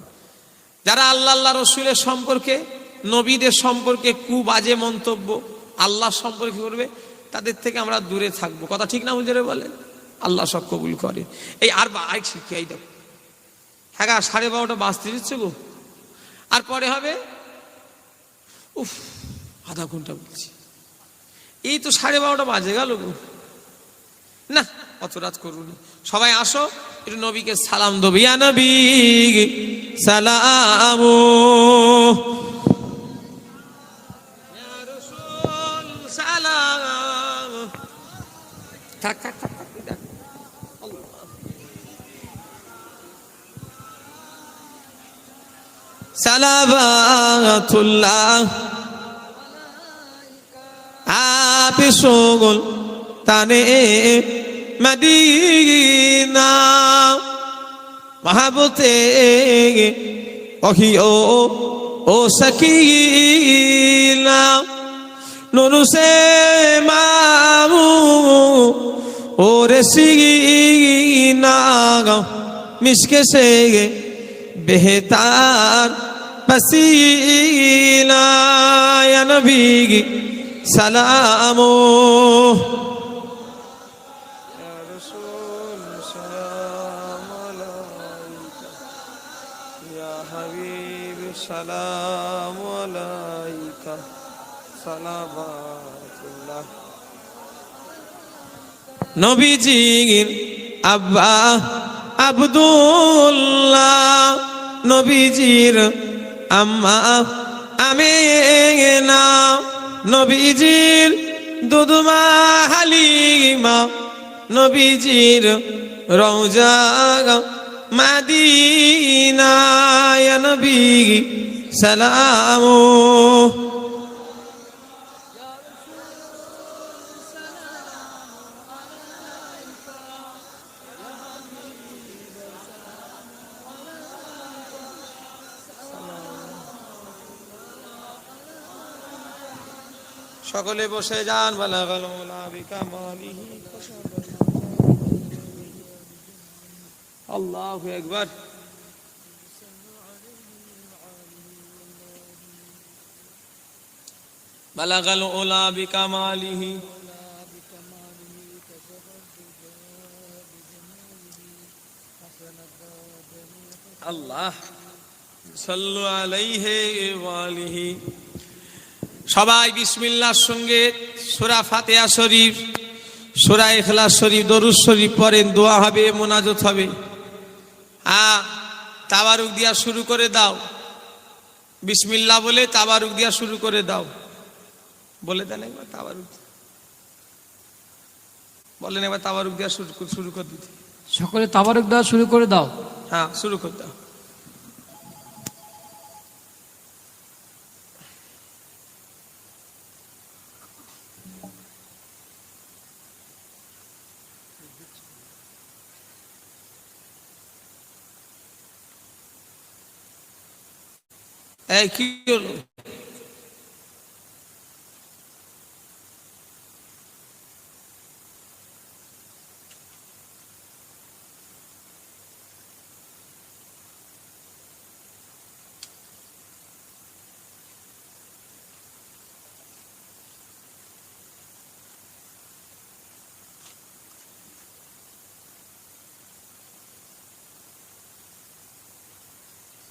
যারা আল্লাহ রসুলের সম্পর্কে নবীদের সম্পর্কে বাজে মন্তব্য আল্লাহ সম্পর্কে করবে, তাদের থেকে আমরা দূরে থাকবো। কথা ঠিক না হুজুরে বলেন? আল্লাহ সব কবুল করে। এই আর শিখিয়াই দেব। হ্যাঁ 12:30 বাজতে দিচ্ছে গো, আর পরে হবে। উফ, আধা ঘন্টা বলছি, এই তো 12:30 বাজে গেল গো। না, অত রাত করুন, সবাই আসো একটু নবীকে সালাম দেবো। ইয়া নবী সালাম, ইয়া রাসূল সালাম। থাক থাক থাক থাক, থাক। সালাবাতুল্লাহ আপে সগল তানে মদিনা মহাবতে ওহিও ও সকিনা নুরু সে মামু ও রসিনা মিশকে সে बेहतार पसीना या नबी सलामो या रसूल सलाम अलैका या हबीब सलाम अलैका सलावतुल्लाह। नबी जी अब्बा আব্দুল্লাহ, নবীজির আম্মা আমেনা, নবীজির দুধমা হালিমা, নবীজির রওজা মদিনা ইয়া নবী সালাম। সকলে বসে যান। বালাগাল উলা বিকামালিহি আল্লাহু আকবার। বালাগাল উলা বিকামালিহি আল্লাহ সাল্লু আলাইহি ওয়া আলিহি। সবাই বিসমিল্লাহর সঙ্গে সূরা ফাতিহা শরীফ, সূরা ইখলাস শরীফ, দরুদ শরীফ পড়েন, দোয়া হবে, মোনাজাত হবে। তাবারুক দিয়া শুরু করে দাও। বিসমিল্লাহ বলে তাবারুক দিয়া শুরু করে দাও। বলে দেন একবার তাবারুক, বলেন একবার তাবারুক দিয়া শুরু করে দিতে। সকলে তাবারুক দেওয়া শুরু করে দাও। হ্যাঁ, শুরু করে দাও। এই কি হলো?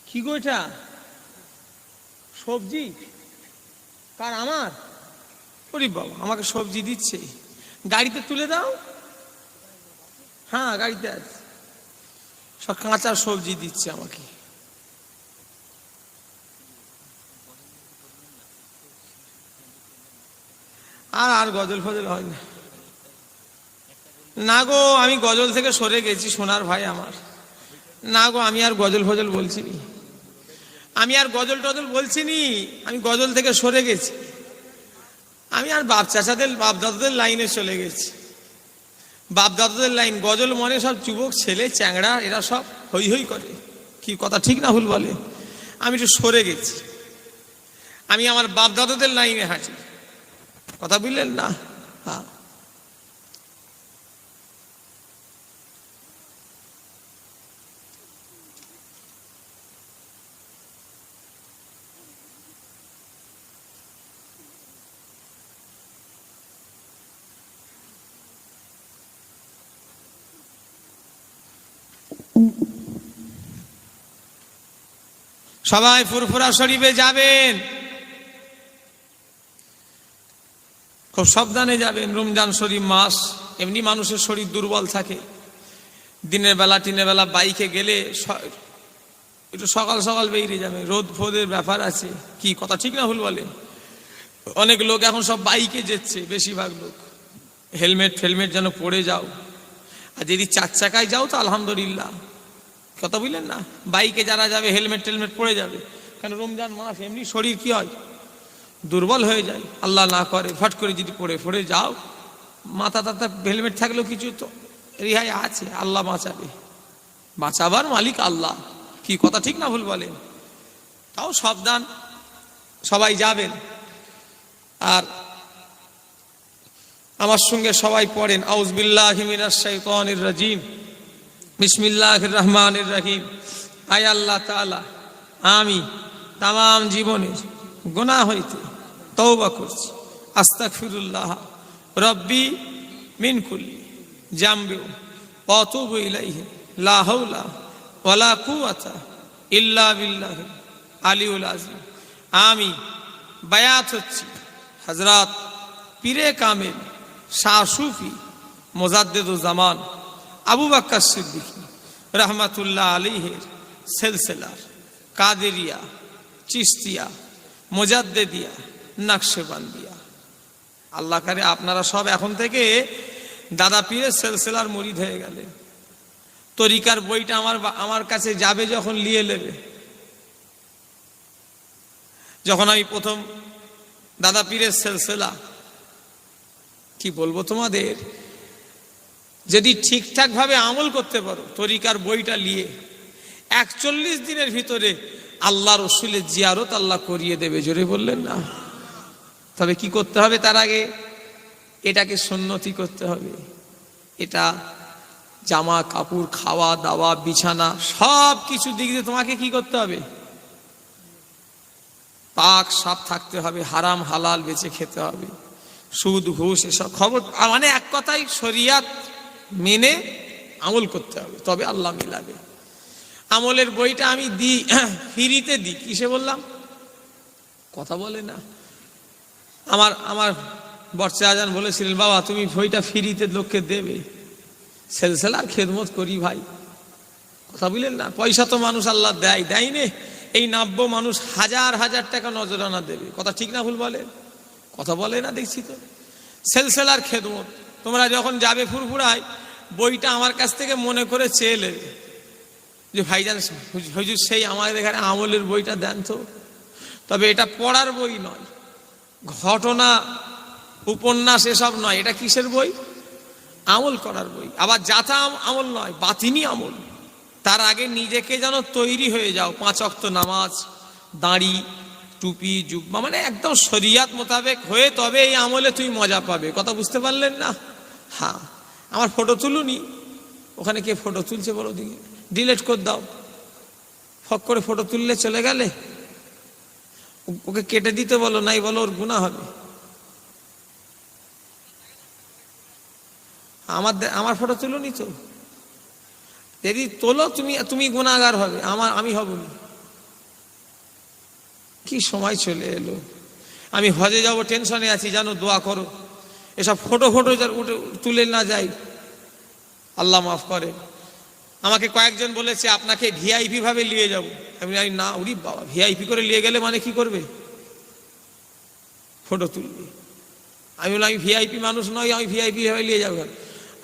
কি গো এটা? সবজি কার? আমার? ওরে বাবা, আমাকে সবজি দিচ্ছে। গাড়িতে তুলে দাও। হ্যাঁ, গাড়িতে আছে, সব কাঁচা সবজি দিচ্ছে আমাকে। আর গজল ফজল হয় না। না গো, আমি গজল থেকে সরে গেছি, সোনার ভাই আমার। না গো, আমি আর গজল ফজল বলছি নি, আমি আর গজল টজল বলছি নি, আমি গজল থেকে সরে গেছি। আমি আর বাপ চাচাদের, বাপ দাদাদের লাইনে চলে গেছি। বাপ দাদাদের লাইন, গজল মনে সব যুবক ছেলে চ্যাংড়া, এরা সব হই হই করে। কি কথা ঠিক না ভুল বলে? আমি একটু সরে গেছি, আমি আমার বাপ দাদাদের লাইনে হাঁটি। কথা বুঝলেন না? হ্যাঁ, সবাই ফুরফুরা শরীফে যাবেন, খুব সাবধানে যাবেন। রমজান শরীফ মাস, এমনি মানুষের শরীর দুর্বল থাকে। দিনের বেলা বাইকে গেলে একটু সকাল সকাল বেরিয়ে যাবে, রোদ ফোদের ব্যাপার আছে। কি কথা ঠিক না ভুল বলে? অনেক লোক এখন সব বাইকে যাচ্ছে, বেশিরভাগ লোক। হেলমেট ফেলমেট যেন পরে যাও, আর যদি 4 চাকায় যাও তো আলহামদুলিল্লাহ, কথা বুঝলেন না? বাইকে যারা যাবে হেলমেট টেলমেট পরে যাবে, কেন রমজান মাস এমনি শরীর কি হয়, দুর্বল হয়ে যায়। আল্লাহ না করে ফট করে যদি পড়ে যাও, মাথা টাথা হেলমেট থাকলেও কিছু তো রেহাই আছে, আল্লাহ বাঁচাবে, বাঁচাবার মালিক আল্লাহ। কি কথা ঠিক না ভুল বলেন? তাও সাবধান, সবাই যাবেন। আর আমার সঙ্গে সবাই পড়েন, আউযু বিল্লাহি মিনাশ শাইতানির রাজিম, বিসমিল্লাহির রহমানির রহিম। আয় আল্লাহ তাআলা, আমি তাম জীবনের গুনাহ হইতে তওবা করছি, আস্তাগফিরুল্লাহ রব্বি মিন কুল্লি জামবি ওয়া আতুবু ইলাইহি, লা হাওলা ওয়ালা কুওয়াতা ইল্লা বিল্লাহিল আলিয়্যিল আযীম। আমি বায়াত হচ্ছি হযরত পীরে কামেল শাহ সুফি মুজাদ্দিদুজ জামান আবু বকর সিদ্দিক রহমাতুল্লাহ আলাইহির সিলসিলার কাদেরিয়া, চিশতিয়া, মুজাদ্দিদিয়া, নকশবন্দিয়া। আল্লাহ করে আপনারা সব এখন থেকে দাদা পীরের সিলসিলার মুরিদ হয়ে গেলেন। তরিকার বইটা আমার কাছে যাবে যখন নিয়ে নেবে। যখন আমি প্রথম দাদা পীরের সিলসিলা, কি বলবো তোমাদের, যদি ঠিকঠাক ভাবে আমল করতে পারো, তরিকার বইটা নিয়ে 41 দিনের ভিতরে আল্লাহ রসুলের জিয়ারত আল্লাহ করিয়ে দেবে। জোরে বললেন না? তবে কি করতে হবে? তার আগে এটাকে সুন্নতি করতে হবে। এটা জামা কাপড়, খাওয়া দাওয়া, বিছানা, সব কিছু দিক দিয়ে তোমাকে কি করতে হবে? পাক সাফ থাকতে হবে, হারাম হালাল বেঁচে খেতে হবে, সুদ ঘুষ এসব খবর, মানে এক কথায় শরিয়াত মেনে আমল করতে হবে, তবে আল্লাহ মিলাবে। আমলের বইটা আমি দিই, ফ্রিতে দিই। কিসে বললাম? কথা বলে না। আমার বর্ষা আজান বলেছিলেন, বাবা তুমি বইটা ফ্রিতে লোককে দেবে। সিলসিলার খেদমত করি ভাই, কথা বললেন না? পয়সা তো মানুষ আল্লাহ দেয় নে। এই 90 মানুষ হাজার হাজার টাকা নজরানা দেবে, কথা ঠিক না ভুল বলে? কথা বলে না দেখছি তো। সিলসিলার খেদমত, তোমরা যখন যাবে ফুরফুরায়, বইটা আমার কাছ থেকে মনে করে চেয়ে নেবে যে ভাইজান হুজুর সেই আমাদের এখানে আমলের বইটা দেন তো। তবে এটা পড়ার বই নয়, ঘটনা উপন্যাস এসব নয়। এটা কিসের বই? আমল করার বই। আবার যাতা আমল নয়, বাতিনি আমল। তার আগে নিজেকে যেন তৈরি হয়ে যাও, 5 ওয়াক্ত নামাজ, দাড়ি, টুপি, জুব্বা, মানে একদম শরিয়াত মোতাবেক হয়ে তবে এই আমলে তুই মজা পাবে। কথা বুঝতে পারলেন না? হ্যাঁ, আমার ফটো তুলুনি, ওখানে কে ফটো তুলছে বলো দিকে, ডিলিট করে দাও। ফক করে ফটো তুললে চলে গেলে, ওকে কেটে দিতে বলো, নাই বলো ওর গুনাহ হবে। আমার ফটো তুলুনি তো, যদি তোলো তুমি গুনাহগার হবে, আমি হবনি। কি সময় চলে এলো। আমি হজে যাব, টেনশনে আছি, জানো, দোয়া করো এসব ফটো তুলে না যাই, আল্লাহ মাফ করে। আমাকে কয়েকজন বলেছে আপনাকে ভিআইপি ভাবে নিয়ে যাব। আমি না, উরি বাবা, ভিআইপি করে নিয়ে গেলে মানে কি করবে? ফটো তুলবে। আমি বললাম আমি ভিআইপি মানুষ নয়, আমি ভিআইপি ভাবে নিয়ে যাবো,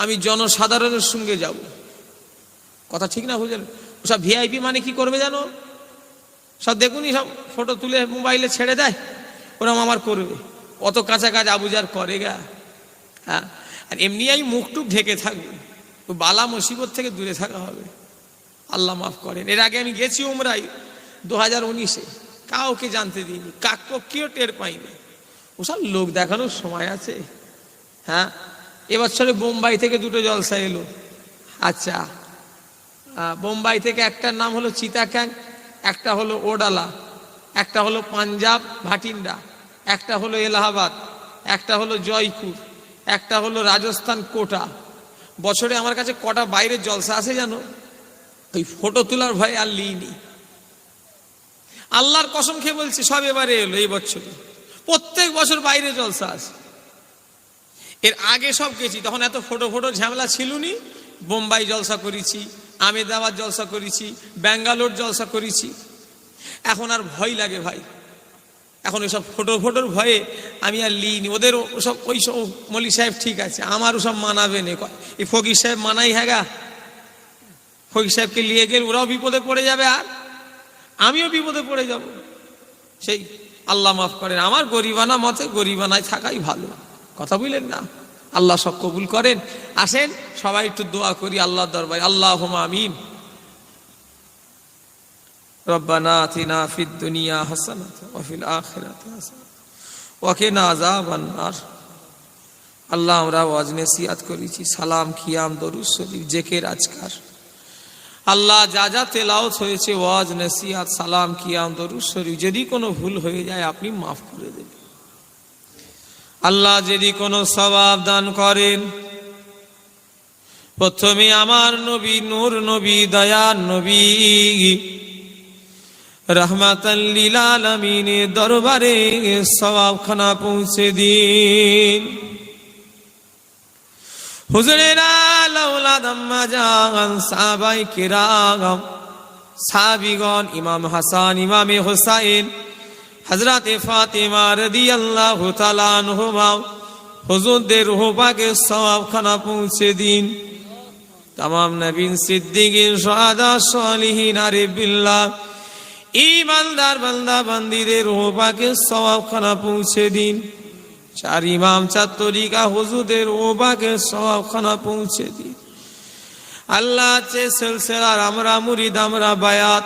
আমি জনসাধারণের সঙ্গে যাব। কথা ঠিক না বুঝলেন? সব ভিআইপি মানে কি করবে জানো? সব দেখুনই, সব ফটো তুলে মোবাইলে ছেড়ে দেয়, ওরকম আমার করবে। অত কাঁচা কাজ আবুজার করে গা। হ্যাঁ, আর এমনি আমি মুখটুক ঢেকে থাকবো, বালা মুসিবত থেকে দূরে থাকা হবে। আল্লাহ মাফ করেন। এর আগে আমি গেছি উমরাই 2019-এ, কাউকে জানতে দিইনি, কাকপক্ষীও টের পাইনি। ওসব লোক দেখানোর সময় আছে? হ্যাঁ, এবছরে বোম্বাই থেকে 2টো জলসা এলো। আচ্ছা, বোম্বাই থেকে একটার নাম হলো চিতাক্যাং, একটা হলো ওডালা, একটা হলো পাঞ্জাব ভাটিন্ডা, একটা হলো এলাহাবাদ, একটা হলো জয়পুর, একটা হলো রাজস্থান কোটা। বছরে আমার কাছে কটা বাইরের জলসা আছে জানো? ওই ফটো তোলার ভয় আর লিনি। আল্লাহর কসম খেয়ে বলছি, সব এবারে এলো এই বছরে। প্রত্যেক বছর বাইরে জলসা আছে। এর আগে সব গেছি, তখন এত ফটো ঝামেলা ছিল নি। বোম্বাই জলসা করেছি, আহমেদাবাদ জলসা করেছি, ব্যাঙ্গালোর জলসা করেছি। এখন আর ভয় লাগে ভাই। এখন ওইসব ফটোর ভয়ে আমি আর লিনি। ওদের ওসব ওই সব মলি সাহেব ঠিক আছে, আমার ওসব মানাবে না। এই ফকির সাহেব মানাই হ্যাগা, ফকির সাহেবকে নিয়ে গেলে ওরাও বিপদে পড়ে যাবে, আর আমিও বিপদে পড়ে যাব। সেই আল্লাহ মাফ করেন। আমার গরিবানা মতে গরিবানায় থাকাই ভালো, কথা বুঝলেন না? আল্লাহ সব কবুল করেন। আসেন সবাই একটু দোয়া করি আল্লাহর দরবারে। আল্লাহুম্মা আমিন। রব্বানা আতিনা ফিদ দুনিয়া হাসানাতান ওয়া ফিল আখিরাতি হাসানাতান ওয়া কিনা আযাবান নার। আল্লাহ, আমরা ওয়াজ নসিহত করেছি, সালাম, কিয়াম, দরুদ শরীফ, জিকির, আজকার, আল্লাহ যা যা তেলাওয়াত হয়েছে, ওয়াজ নসিহত, সালাম, কিয়াম, দরুদ শরীফ, যদি কোনো ভুল হয়ে যায় আপনি মাফ করে দেবেন। আল্লাহ যদি কোনো সওয়াব দান করেন, প্রথমে আমার নবী, নূর নবী, দয়ার নবী, রহমাতাল লিল আলামিনের দরবারে সওয়াবখানা পৌঁছে দিন। হুজুরেরা, আওলাদ, আম্মা জান, সাহাবায়ে কিরাম, সাহাবীগণ, ইমাম হাসান, ইমামে হুসাইন, হযরতে ফাতেমা রাদিয়াল্লাহু তাআলা আনহুমা, হুজুরদের রূহ পাকে সওয়াবখানা পৌঁছে দিন। तमाम नबीन, सिद्दीकीन, शुहादा, सालिहीन, आरिफ बिल्लाह, ईमानदार बंदा बंदीদের রূহ পাকে সওয়াবখানা পৌঁছে দিন। চার ইমাম, চার তরিকা হুজুরদের রূহ পাকে সওয়াবখানা পৌঁছে দিন। আল্লাহ যে সিলসিলার আমরা মুরিদ, আমরা বায়াত,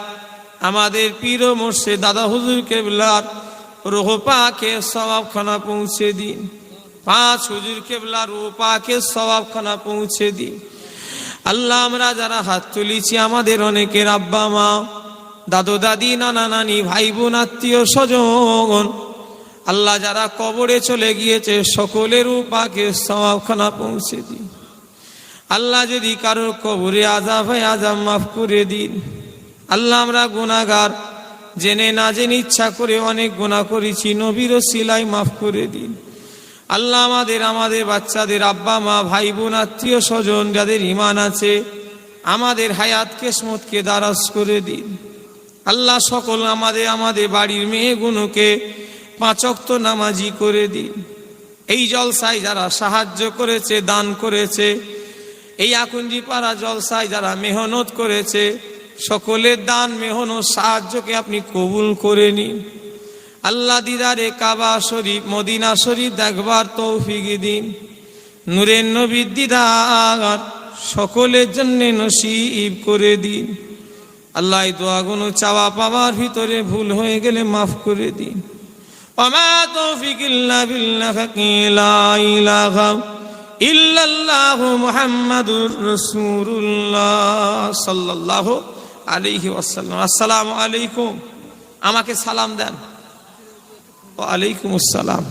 আমাদের পীর ও মুর্শিদ দাদা হুজুর কেবলার রূহ পাকে সওয়াবখানা পৌঁছে দিন। পাঁচ হুজুর কেবলার রূহ পাকে সওয়াবখানা পৌঁছে দিন। আল্লাহ, আমরা যারা হাত তুলেছি, আমাদের অনেকের আব্বা মা, দাদু দাদি, নানা নানি, ভাই বোন, আত্মীয় স্বজন, আল্লাহ যারা কবরে চলে গিয়েছে, সকলের পাকে সওয়াবখানা পৌঁছে দিন। আল্লাহ, যদি কারোর কবরে আযাব হয়, আযাব মাফ করে দিন। আল্লাহ, আমরা গুনাহগার, জেনে না জেনে ইচ্ছা করে অনেক গুনাহ করেছি, নবীর ওসিলায় মাফ করে দিন। আল্লাহ, আমাদের বাচ্চাদের আব্বা মা, ভাই বোন, আত্মীয় স্বজন যাদের ঈমান আছে, আমাদের হায়াত কিসমতকে দারাজ করে দিন। আল্লাহ, সকল আমাদের বাড়ির মেয়েগুলোকে 5 ওয়াক্ত নামাজি করে দিন। এই জলসায় যারা সাহায্য করেছে, দান করেছে, এই আকুঞ্জি পাড়া জলসায় যারা মেহনত করেছে, সকলের দান, মেহনত, সাহায্যকে আপনি কবুল করে নিন। আল্লাহ, দিদারে কাবা শরীফ, মদিনা শরীফ দেখবার তৌফিক দিন। নূরের নবীর দিদার সকলের জন্য নসিব করে দিন। আল্লাহ, এই দোয়াগুলো চাওয়া পাওয়ার ভিতরে ভুল হয়ে গেলে মাফ করে দিন। ওমা তৌফিক ইল্লা বিল্লাহ, লা ইলাহা ইল্লাল্লাহু মুহাম্মাদুর রাসূলুল্লাহ সাল্লাল্লাহু আলাইহি ওয়াসাল্লাম। আসসালামু আলাইকুম। আমাকে সালাম দেন। ওয়া আলাইকুমুস সালাম।